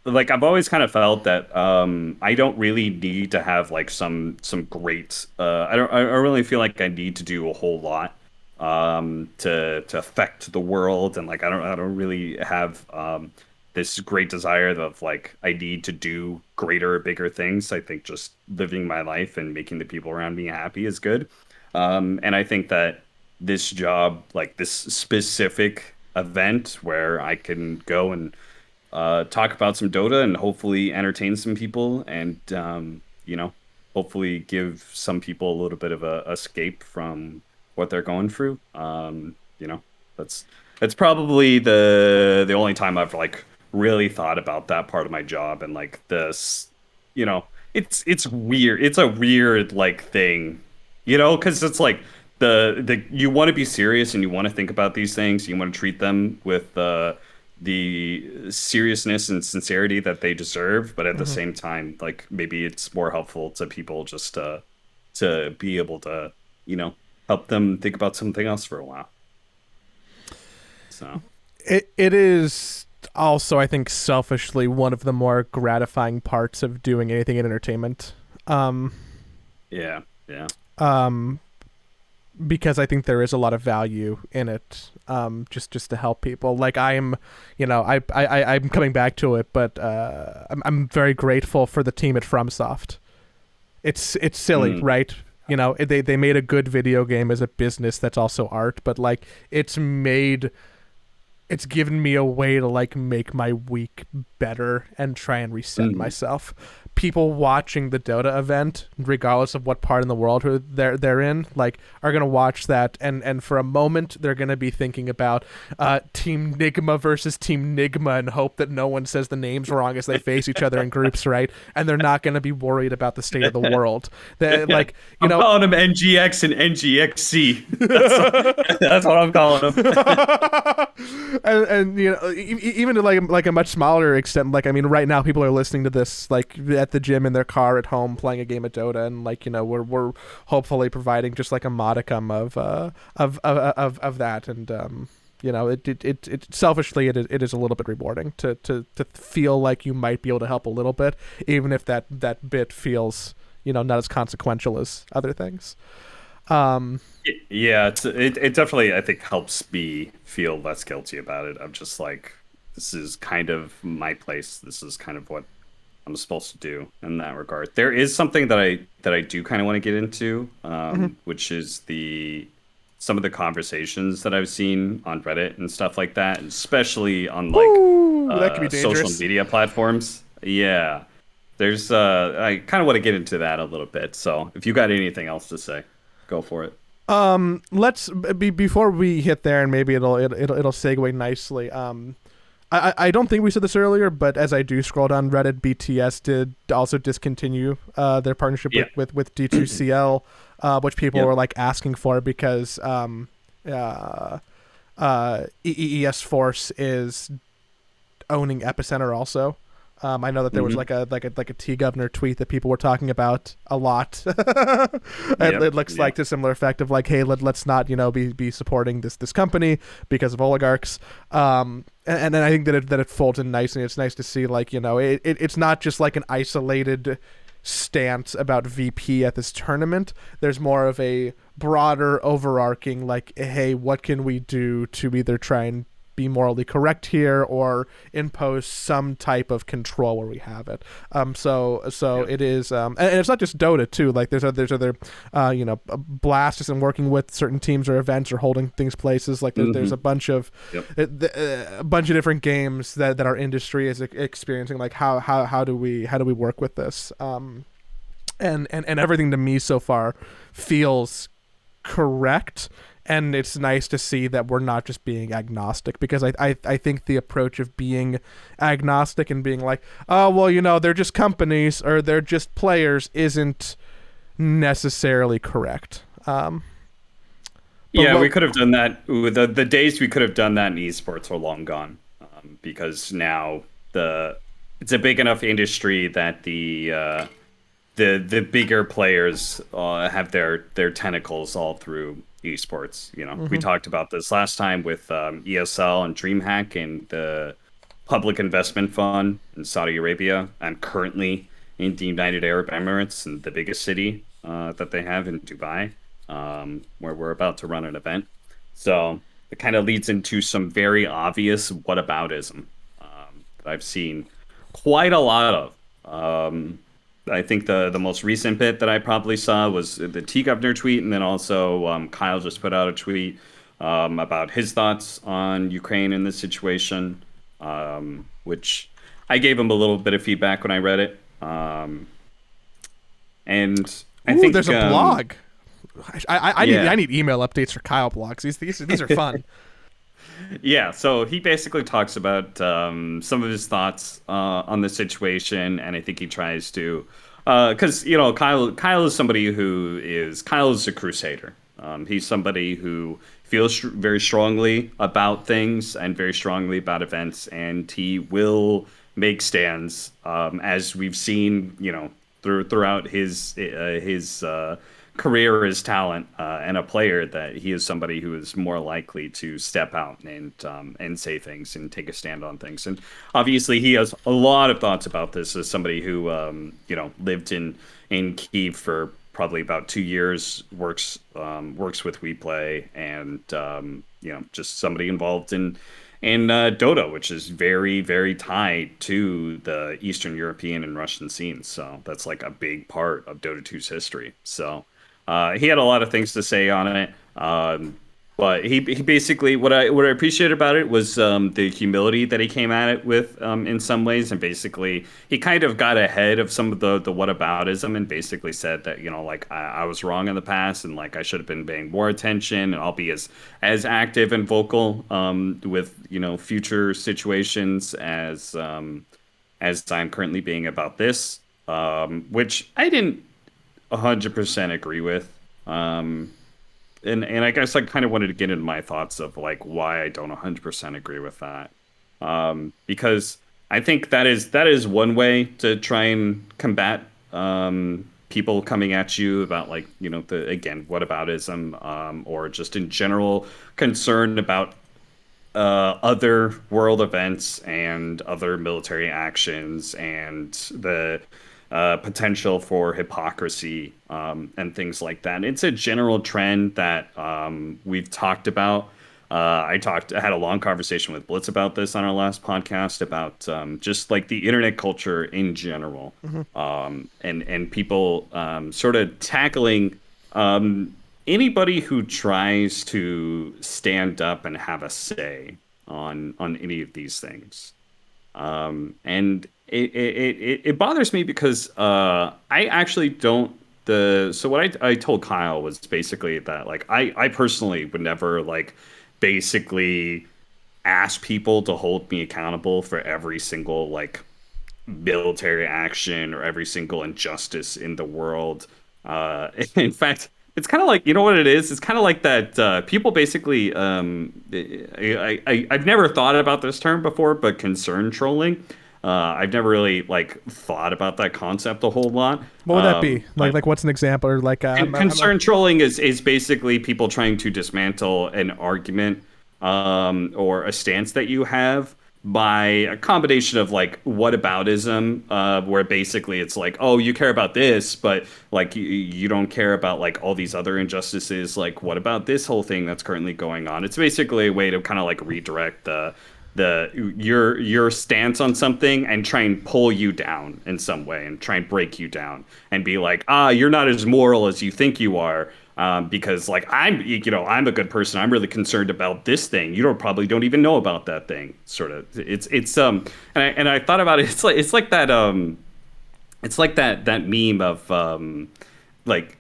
I've always kind of felt that I don't really need to have like some great I don't really feel like I need to do a whole lot to affect the world, and like I don't really have this great desire of like I need to do greater, bigger things. I think just living my life and making the people around me happy is good. And I think that this job, like this specific event where I can go and talk about some Dota and hopefully entertain some people and hopefully give some people a little bit of a escape from what they're going through. That's that's probably the only time I've like really thought about that part of my job and like this, you know, it's weird. It's a weird like thing, because it's like the you want to be serious and you want to think about these things. You want to treat them with the seriousness and sincerity that they deserve, but at the Hmm. same time, like maybe it's more helpful to people just to be able to, help them think about something else for a while. So It is also, I think, selfishly one of the more gratifying parts of doing anything in entertainment. Um, yeah, yeah. um, because I think there is a lot of value in it. Just to help people. Like I'm, I'm coming back to it, but I'm very grateful for the team at FromSoft. It's silly, Mm, right? They made a good video game as a business that's also art, but like it's given me a way to like make my week better and try and reset mm. myself. People watching the Dota event, regardless of what part in the world they're in, like are gonna watch that, and for a moment they're gonna be thinking about Team Nigma versus Team Nigma and hope that no one says the names wrong as they face each other in groups, right? And they're not gonna be worried about the state of the world. They like you I'm know calling them NGX and NGXC. That's what I'm calling them. and even to like a much smaller extent, like I mean right now people are listening to this like at the gym in their car at home playing a game of Dota, and like we're hopefully providing just like a modicum of that, and it selfishly it is a little bit rewarding to feel like you might be able to help a little bit, even if that bit feels not as consequential as other things. um Yeah, it definitely I think helps me feel less guilty about it. I'm just like, this is kind of my place. This is kind of what I'm supposed to do in that regard. There is something that I do kind of want to get into, mhm. which is the some of the conversations that I've seen on Reddit and stuff like that, and especially on like Ooh, that could be social dangerous. media platforms. Yeah, there's I kind of want to get into that a little bit. So if you got anything else to say, go for it. Let's before we hit there, and maybe it'll segue nicely. I don't think we said this earlier, but as I do scroll down Reddit, BTS did also discontinue their partnership Yeah. with D2CL, which people Yep. were like asking for because uh, EES Force is owning Epicenter also. I know that there was Hmm. like a T Governor tweet that people were talking about a lot. Yep. It looks Yep. like to similar effect of like, hey, let's not be supporting this company because of oligarchs. And then I think that it folds in nicely. It's nice to see like it's not just like an isolated stance about VP at this tournament. There's more of a broader overarching like, hey, what can we do to either try and be morally correct here or impose some type of control where we have it. So Yep. it is, and it's not just Dota too. Like there's other, Blast isn't working with certain teams or events or holding things places. Like there's Hmm. a bunch of Yep. a bunch of different games that our industry is experiencing. Like how do we work with this? And everything to me so far feels correct, and it's nice to see that we're not just being agnostic, because I think the approach of being agnostic and being like, oh well, they're just companies or they're just players isn't necessarily correct. But Yeah, what we could have done that. Ooh, the days we could have done that in esports are long gone, because now the it's a big enough industry that the bigger players have their tentacles all through esports. We Mhm. talked about this last time with ESL and DreamHack and the Public Investment Fund in Saudi Arabia. I'm currently in the United Arab Emirates, and the biggest city that they have in Dubai, where we're about to run an event. So it kind of leads into some very obvious whataboutism that I've seen quite a lot of. I think the most recent bit that I probably saw was the T Governor tweet, and then also Kyle just put out a tweet about his thoughts on Ukraine in this situation, which I gave him a little bit of feedback when I read it. And I Ooh, think there's a blog. yeah. I need email updates for Kyle blogs. These are fun. Yeah, so he basically talks about some of his thoughts on the situation, and I think he tries to, because Kyle is somebody Kyle is a crusader. He's somebody who feels very strongly about things and very strongly about events, and he will make stands, as we've seen, throughout his career as talent and a player, that he is somebody who is more likely to step out and say things and take a stand on things. And obviously, he has a lot of thoughts about this as somebody who lived in Kiev for probably about 2 years, works with WePlay, and just somebody involved in DOTA, which is very, very tied to the Eastern European and Russian scenes. So that's like a big part of Dota 2's history. So he had a lot of things to say on it. But he basically, what I appreciated about it was the humility that he came at it with, in some ways, and basically he kind of got ahead of some of the whataboutism, and basically said that, like, I was wrong in the past, and like I should have been paying more attention, and I'll be as active and vocal with future situations as I'm currently being about this, which I didn't 100% agree with. And I guess I kind of wanted to get into my thoughts of like why I don't 100% agree with that. Because I think that is one way to try and combat people coming at you about, like, the, again, whataboutism, or just in general concern about other world events and other military actions and the potential for hypocrisy, and things like that. It's a general trend that we've talked about. I had a long conversation with Blitz about this on our last podcast, about just like the internet culture in general, and people sort of tackling anybody who tries to stand up and have a say on any of these things. And it bothers me because I actually don't the so what I told Kyle was basically that, like, I personally would never, like, basically ask people to hold me accountable for every single, like, military action or every single injustice in the world. In fact, it's kind of like, you know what it is? It's kind of like that people basically, I've never thought about this term before, but concern trolling. I've never really, like, thought about that concept a whole lot. What would that be? But Like what's an example? Or like concern trolling is basically people trying to dismantle an argument, or a stance that you have, by a combination of, like, whataboutism, where basically it's like, oh, you care about this, but, like, you don't care about, like, all these other injustices. Like, what about this whole thing that's currently going on? It's basically a way to kind of, like, redirect your stance on something and try and pull you down in some way and try and break you down and be like, you're not as moral as you think you are, because, like, I'm a good person. I'm really concerned about this thing. You probably don't even know about that thing. Sort of. And I thought about it. It's like that meme of like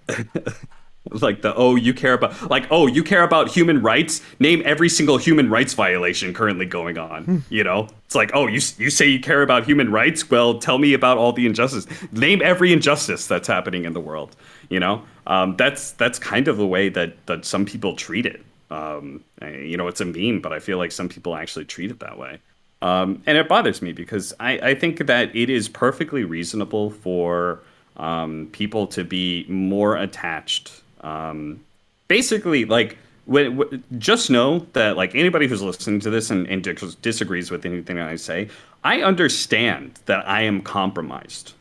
like the, oh, you care about human rights, name every single human rights violation currently going on. It's like, oh, you say you care about human rights, well, tell me about all the injustice, name every injustice that's happening in the world. That's kind of the way that some people treat it. It's a meme, but I feel like some people actually treat it that way. And it bothers me because I think that it is perfectly reasonable for people to be more attached. Basically, like, just know that, like, anybody who's listening to this and disagrees with anything I say, I understand that I am compromised.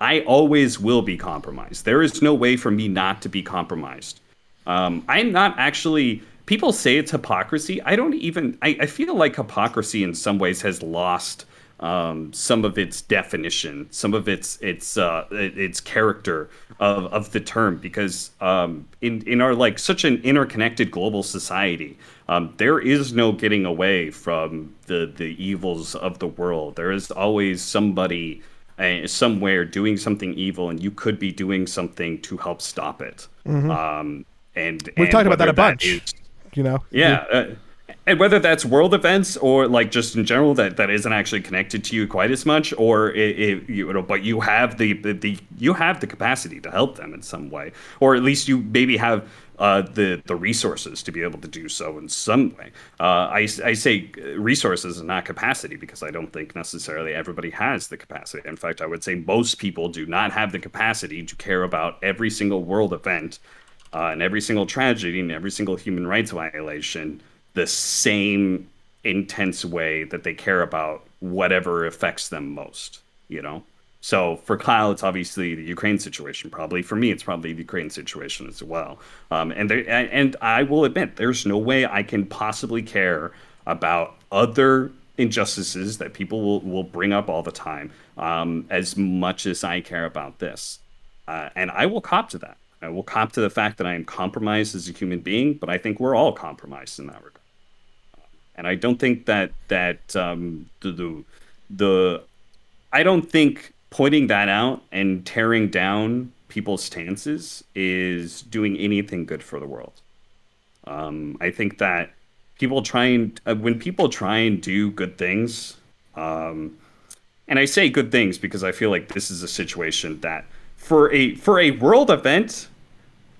I always will be compromised. There is no way for me not to be compromised. I'm not actually people say it's hypocrisy. I don't even. I feel like hypocrisy in some ways has lost some of its definition, some of its character of the term, because in our like such an interconnected global society, there is no getting away from the evils of the world. There is always somebody somewhere doing something evil, and you could be doing something to help stop it. We've talked about that whether a bunch. yeah, and whether that's world events or like just in general that isn't actually connected to you quite as much, or but you have you have the capacity to help them in some way, or at least you maybe have the resources to be able to do so in some way. I say resources and not capacity, because I don't think necessarily everybody has the capacity. In fact, I would say most people do not have the capacity to care about every single world event and every single tragedy and every single human rights violation the same intense way that they care about whatever affects them most, you know? So for Kyle, it's obviously the Ukraine situation. Probably for me, it's probably the Ukraine situation as well. And I will admit, there's no way I can possibly care about other injustices that people will bring up all the time as much as I care about this. And I will cop to that. I will cop to the fact that I am compromised as a human being, but I think we're all compromised in that regard. And I don't think that the I don't think pointing that out and tearing down people's stances is doing anything good for the world. I think that people try and when people try and do good things, and I say good things because I feel like this is a situation that for a world event,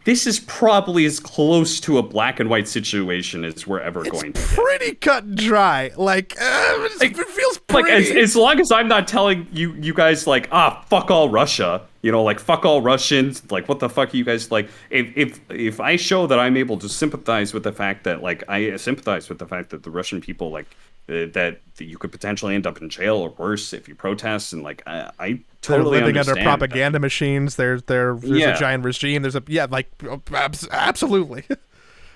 this is probably as close to a black and white situation as we're ever going to get. Pretty cut and dry. It feels pretty. As long as I'm not telling you guys like, fuck all Russia, like fuck all Russians, like what the fuck are you guys like? If I show that I'm able to sympathize with the fact that the Russian people that you could potentially end up in jail or worse if you protest, and I totally living understand under propaganda machines. There's a giant regime. There's absolutely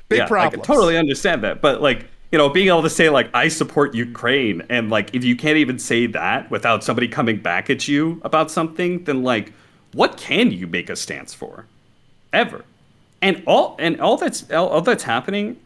big problems. I totally understand that, but being able to say I support Ukraine, and if you can't even say that without somebody coming back at you about something, then what can you make a stance for ever? And all that's happening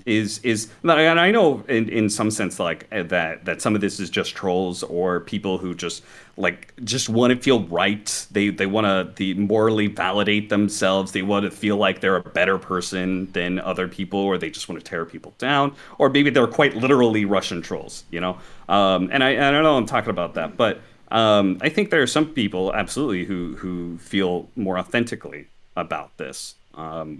is and I know in some sense that some of this is just trolls or people who just want to feel right. They want to morally validate themselves. They want to feel like they're a better person than other people, or they just want to tear people down, or maybe they're quite literally Russian trolls. And I don't know I'm talking about that, but I think there are some people absolutely who feel more authentically about this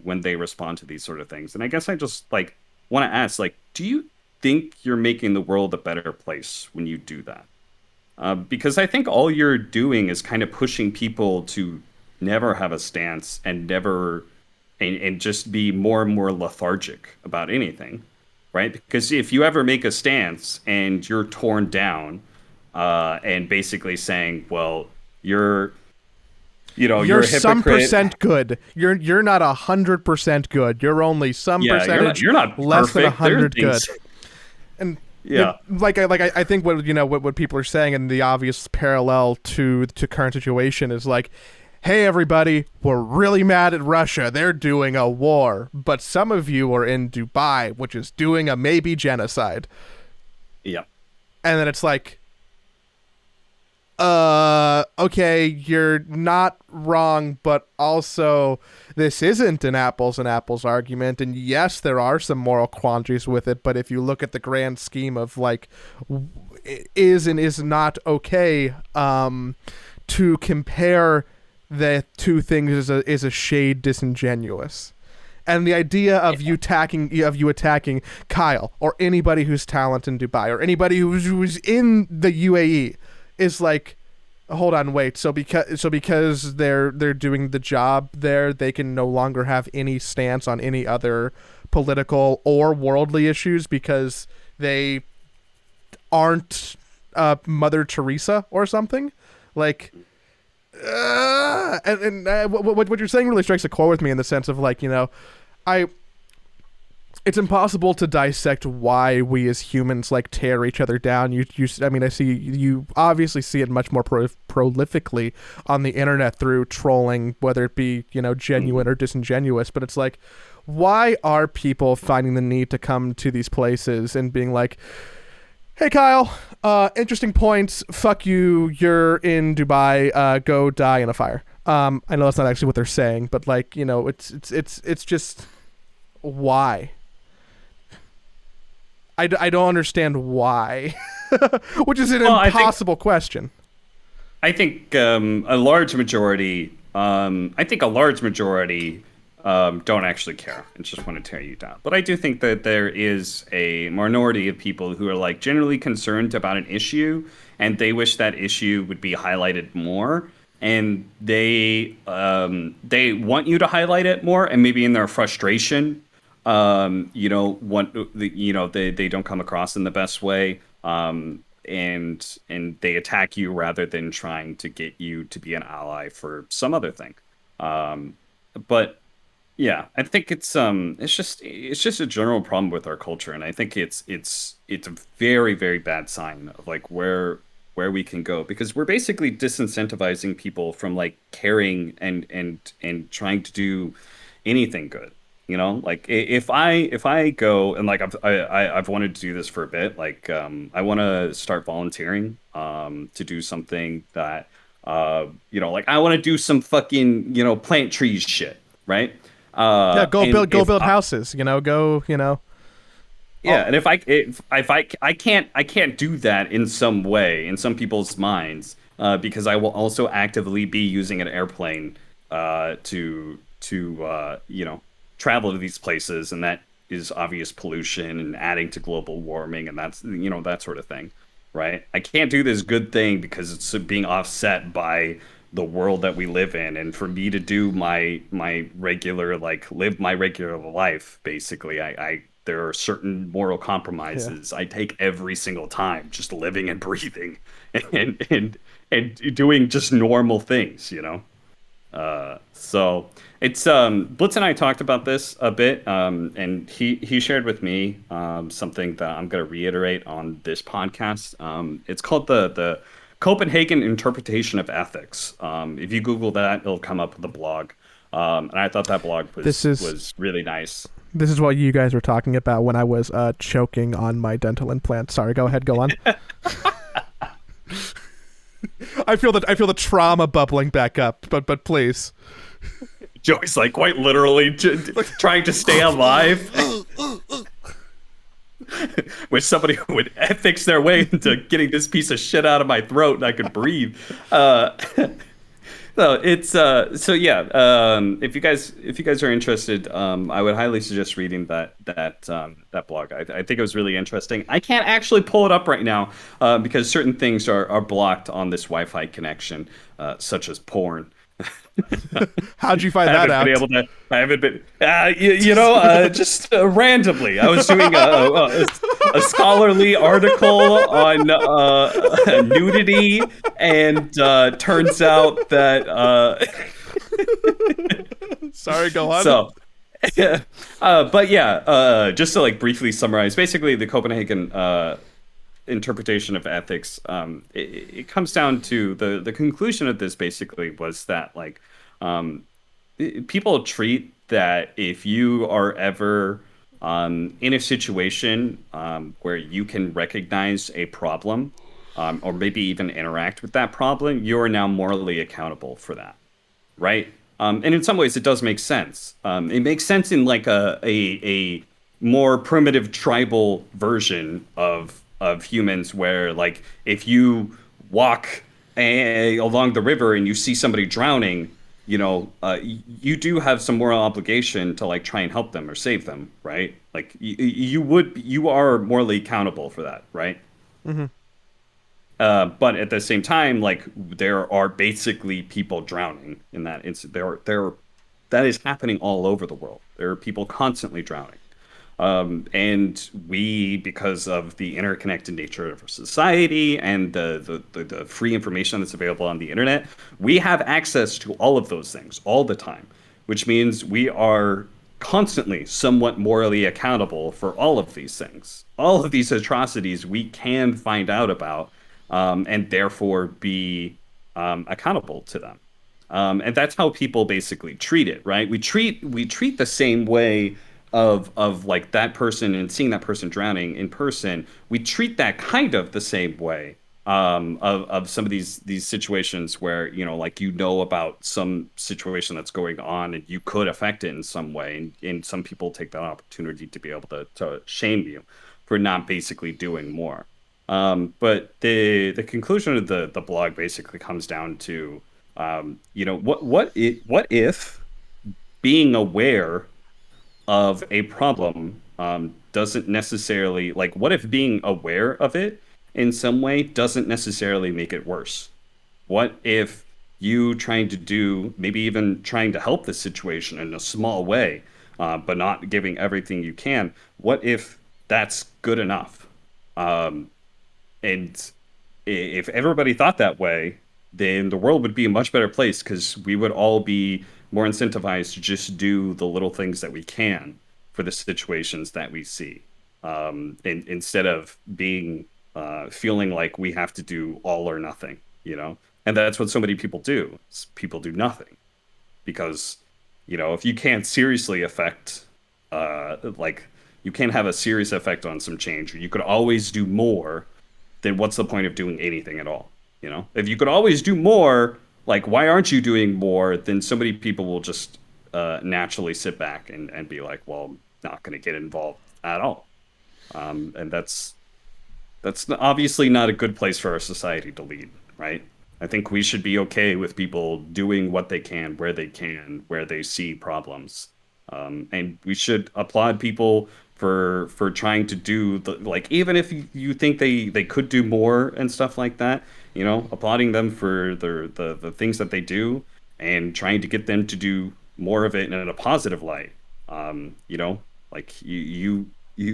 when they respond to these sort of things. And I guess I just want to ask, do you think you're making the world a better place when you do that? Because I think all you're doing is kind of pushing people to never have a stance and just be more and more lethargic about anything, right? Because if you ever make a stance and you're torn down and basically saying, well, you're some percent good. You're not 100% good. You're only some percentage. You're not less than 100 good. And I think what people are saying, and the obvious parallel to current situation is hey everybody, we're really mad at Russia. They're doing a war, but some of you are in Dubai, which is doing a maybe genocide. Yeah. And then it's okay, you're not wrong, but also this isn't an apples and apples argument, and yes, there are some moral quandaries with it, but if you look at the grand scheme of is and is not okay, to compare the two things is a shade disingenuous. And the idea of you attacking Kyle or anybody who's talented in Dubai or anybody who's in the UAE is hold on, wait. So because they're doing the job there, they can no longer have any stance on any other political or worldly issues because they aren't Mother Teresa or something. What you're saying really strikes a chord with me in the sense of it's impossible to dissect why we as humans like tear each other down. I mean, I see you obviously see it much more prolifically on the internet through trolling, whether it be genuine or disingenuous. But it's like, why are people finding the need to come to these places and being like, "Hey Kyle, interesting points. Fuck you. You're in Dubai. Go die in a fire." I know that's not actually what they're saying, but like it's just why. I don't understand why, which is an impossible question. I think a large majority. I think a large majority don't actually care and just want to tear you down. But I do think that there is a minority of people who are like generally concerned about an issue, and they wish that issue would be highlighted more. And they want you to highlight it more, and maybe in their frustration, they don't come across in the best way, and they attack you rather than trying to get you to be an ally for some other thing. But yeah, I think it's just a general problem with our culture, and I think it's a very, very bad sign of like where we can go, because we're basically disincentivizing people from like caring and trying to do anything good. Like if I go and like I've wanted to do this for a bit. Like I want to start volunteering to do something that like I want to do some fucking plant trees shit, right? Yeah, go build I, houses. Go. yeah, and if I can't do that in some way in some people's minds, because I will also actively be using an airplane to travel to these places, and that is obvious pollution and adding to global warming, and that's that sort of thing, right? I can't do this good thing because it's being offset by the world that we live in, and for me to do my regular, like live my regular life, basically, I there are certain moral Yeah. compromises I take every single time, just living and breathing, and doing just normal things. So it's Blitz and I talked about this a bit, and he shared with me something that I'm going to reiterate on this podcast. It's called the Copenhagen interpretation of ethics. If you Google that, it'll come up with a blog. And I thought that blog was really nice. This is what you guys were talking about when I was choking on my dental implant. Sorry, go ahead, go on. I feel the trauma bubbling back up, but please. Joey's like quite literally trying to stay alive. With somebody who would fix their way into getting this piece of shit out of my throat and I could breathe. So it's so yeah. If you guys are interested, I would highly suggest reading that blog. I think it was really interesting. I can't actually pull it up right now because certain things are blocked on this Wi-Fi connection, such as porn. How'd you find that out? I haven't been, just randomly. I was doing a scholarly article on nudity, and turns out that. Sorry, go on. So, but yeah, just to like briefly summarize, basically the Copenhagen interpretation of ethics, it comes down to the conclusion of this basically was that like people treat that if you are ever in a situation where you can recognize a problem, or maybe even interact with that problem, you are now morally accountable for that, right? And in some ways it does make sense. It makes sense in like a more primitive tribal version of humans, where like if you walk along the river and you see somebody drowning, you do have some moral obligation to like try and help them or save them, right? Like you are morally accountable for that, right? Mm-hmm. But at the same time, like there are basically people drowning in that instance. That is happening all over the world. There are people constantly drowning. And we, because of the interconnected nature of our society and the free information that's available on the internet, we have access to all of those things all the time, which means we are constantly somewhat morally accountable for all of these things. All of these atrocities we can find out about, and therefore be accountable to them. And that's how people basically treat it, right? We treat the same way of like that person and seeing that person drowning in person. We treat that kind of the same way of some of these situations where like about some situation that's going on and you could affect it in some way, and some people take that opportunity to be able to shame you for not basically doing more. But the conclusion of the blog basically comes down to what if being aware of a problem doesn't necessarily, like, what if being aware of it in some way doesn't necessarily make it worse? What if you trying to do, maybe even trying to help the situation in a small way, but not giving everything you can? What if that's good enough? And if everybody thought that way, then the world would be a much better place because we would all be more incentivized to just do the little things that we can for the situations that we see, instead of being feeling like we have to do all or nothing. And that's what so many people do. People do nothing because if you can't seriously affect, like, you can't have a serious effect on some change, or you could always do more, then what's the point of doing anything at all? If you could always do more, like, why aren't you doing more? Then so many people will just naturally sit back and be like, well, I'm not going to get involved at all. And that's obviously not a good place for our society to lead, right? I think we should be okay with people doing what they can, where they see problems. And we should applaud people for trying to do like, even if you think they could do more and stuff like that, applauding them for the things that they do and trying to get them to do more of it in a positive light. Like, you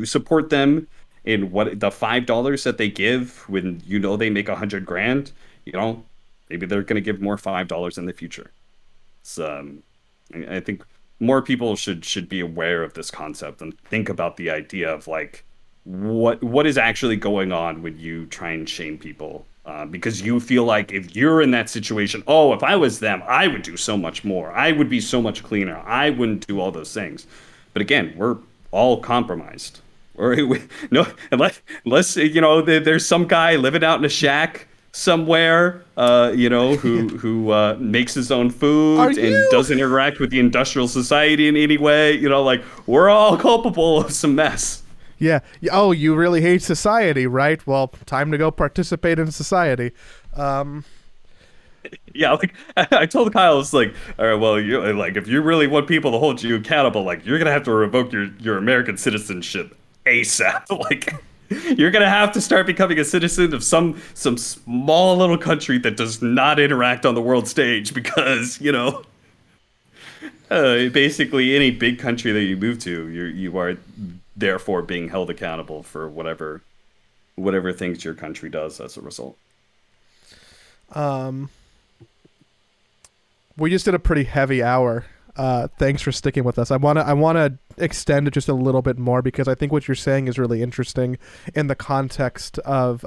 support them in what the $5 that they give when they make 100 grand. Maybe they're going to give more $5 in the future. So I think more people should be aware of this concept and think about the idea of, like, what is actually going on when you try and shame people, because you feel like if you're in that situation, oh, if I was them, I would do so much more, I would be so much cleaner, I wouldn't do all those things. But again, we're all compromised, or no, unless there's some guy living out in a shack somewhere, who makes his own Are food and you? doesn't interact with the industrial society in any way. Like, we're all culpable of some mess. Yeah. Oh, you really hate society, right? Well, time to go participate in society. Yeah, like, I told Kyle, I was like, all right, well, you like, if you really want people to hold you accountable, like, you're gonna have to revoke your American citizenship ASAP. Like, you're gonna have to start becoming a citizen of some small little country that does not interact on the world stage, because basically any big country that you move to, you are therefore being held accountable for whatever things your country does as a result. Um, we just did a pretty heavy hour. Thanks for sticking with us. I wanna extend it just a little bit more because I think what you're saying is really interesting in the context of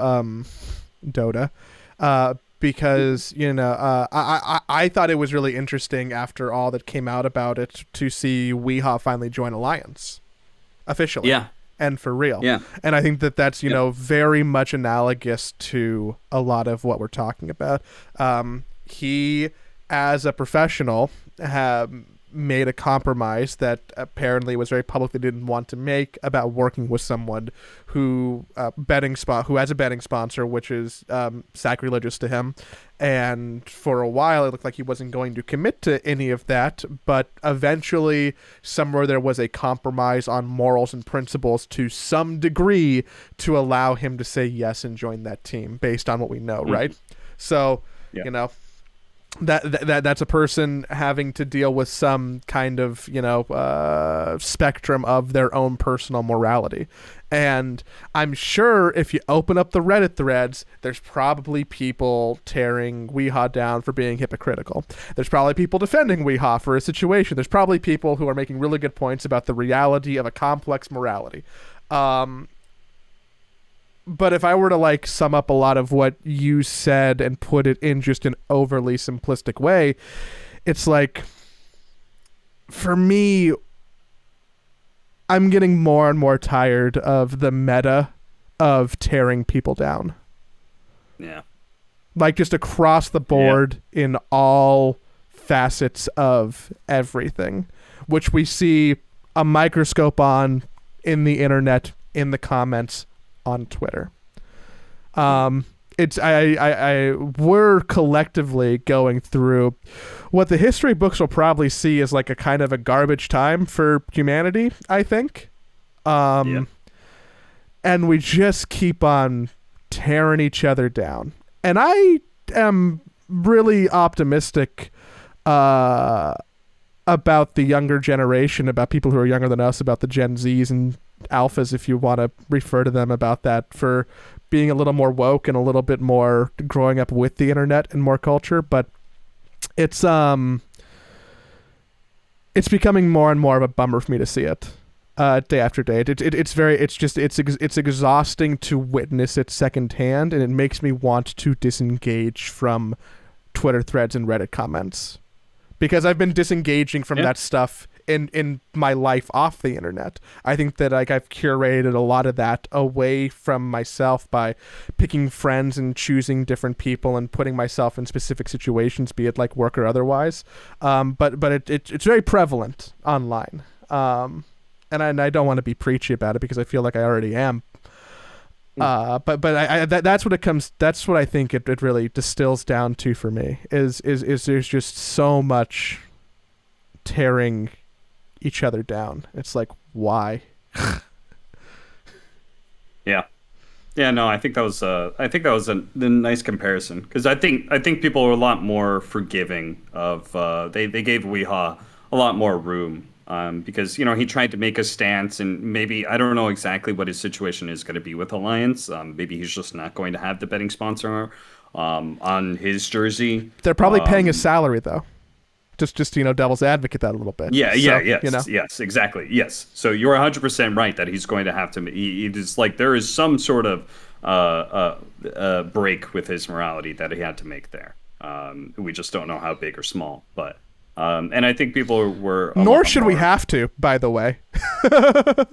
Dota. Because I thought it was really interesting after all that came out about it to see Weehaw finally join Alliance officially. Yeah. And for real. Yeah. And I think that that's, very much analogous to a lot of what we're talking about. He, as a professional, made a compromise that apparently was very publicly didn't want to make about working with someone who has a betting sponsor, which is sacrilegious to him. And for a while, it looked like he wasn't going to commit to any of that. But eventually, somewhere there was a compromise on morals and principles to some degree to allow him to say yes and join that team based on what we know, right? So, Yeah. that's a person having to deal with some kind of spectrum of their own personal morality. And I'm sure if you open up the Reddit threads, there's probably people tearing Weehaw down for being hypocritical. There's probably people defending Weehaw for a situation. There's probably people who are making really good points about the reality of a complex morality. But if I were to like sum up a lot of what you said and put it in just an overly simplistic way, it's like, for me, I'm getting more and more tired of the meta of tearing people down. Yeah. Like just across the board in all facets of everything, which we see a microscope on in the internet, in the comments, on Twitter. We're collectively going through what the history books will probably see as like a kind of a garbage time for humanity, I think. And we just keep on tearing each other down. And I am really optimistic about the younger generation, about people who are younger than us, about the Gen Zs and alphas, if you want to refer to them, about that, for being a little more woke and a little bit more growing up with the internet and more culture. But it's becoming more and more of a bummer for me to see it day after day. It's exhausting to witness it secondhand, and it makes me want to disengage from Twitter threads and Reddit comments, because I've been disengaging from that stuff in my life off the internet. I think that like I've curated a lot of that away from myself by picking friends and choosing different people and putting myself in specific situations, be it like work or otherwise. But it's very prevalent online. And I don't want to be preachy about it because I feel like I already am. But that's what it comes. That's what I think it really distills down to for me. Is there's just so much tearing each other down. It's like, why? Yeah. No, I think that was a nice comparison, because I think people are a lot more forgiving of they gave Weehaw a lot more room. Because he tried to make a stance, and maybe I don't know exactly what his situation is going to be with Alliance. Maybe he's just not going to have the betting sponsor on his jersey. They're probably paying his salary though. Just devil's advocate that a little bit. Yes, exactly. Yes. So you're 100% right that he's going to have to. It is like there is some sort of break with his morality that he had to make there. We just don't know how big or small, but. And I think people were. Nor should we have to, by the way. Yeah,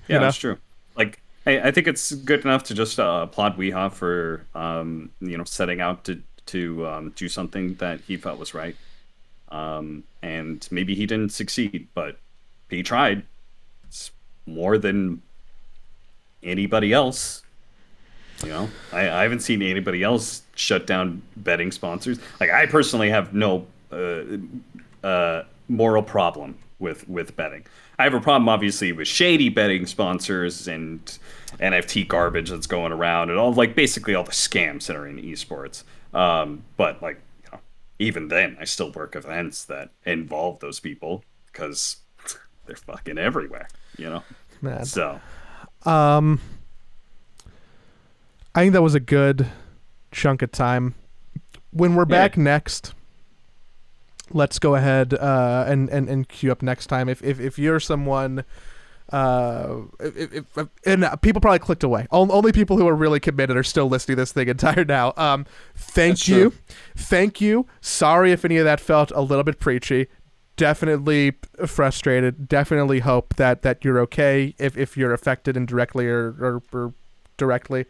that's true. Like, I think it's good enough to just applaud Weehaw for setting out to do something that he felt was right. And maybe he didn't succeed, but he tried. It's more than anybody else. I haven't seen anybody else shut down betting sponsors. Like, I personally have no moral problem with betting. I have a problem, obviously, with shady betting sponsors and NFT garbage that's going around, and basically all the scams that are in esports. But even then, I still work events that involve those people because they're fucking everywhere. Man. So, I think that was a good chunk of time. When we're back next, let's go ahead and queue up next time. If you're someone, if people probably clicked away. Only people who are really committed are still listening to this thing entire now. Thank you. Sorry if any of that felt a little bit preachy. Definitely frustrated. Definitely hope that you're okay if you're affected indirectly or directly.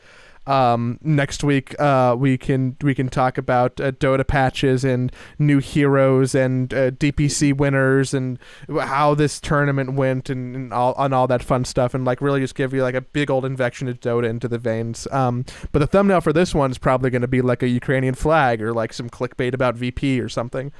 Next week we can talk about Dota patches and new heroes and DPC winners and how this tournament went and all that fun stuff, and really just give you a big old injection of Dota into the veins. But the thumbnail for this one is probably going to be a Ukrainian flag or some clickbait about VP or something.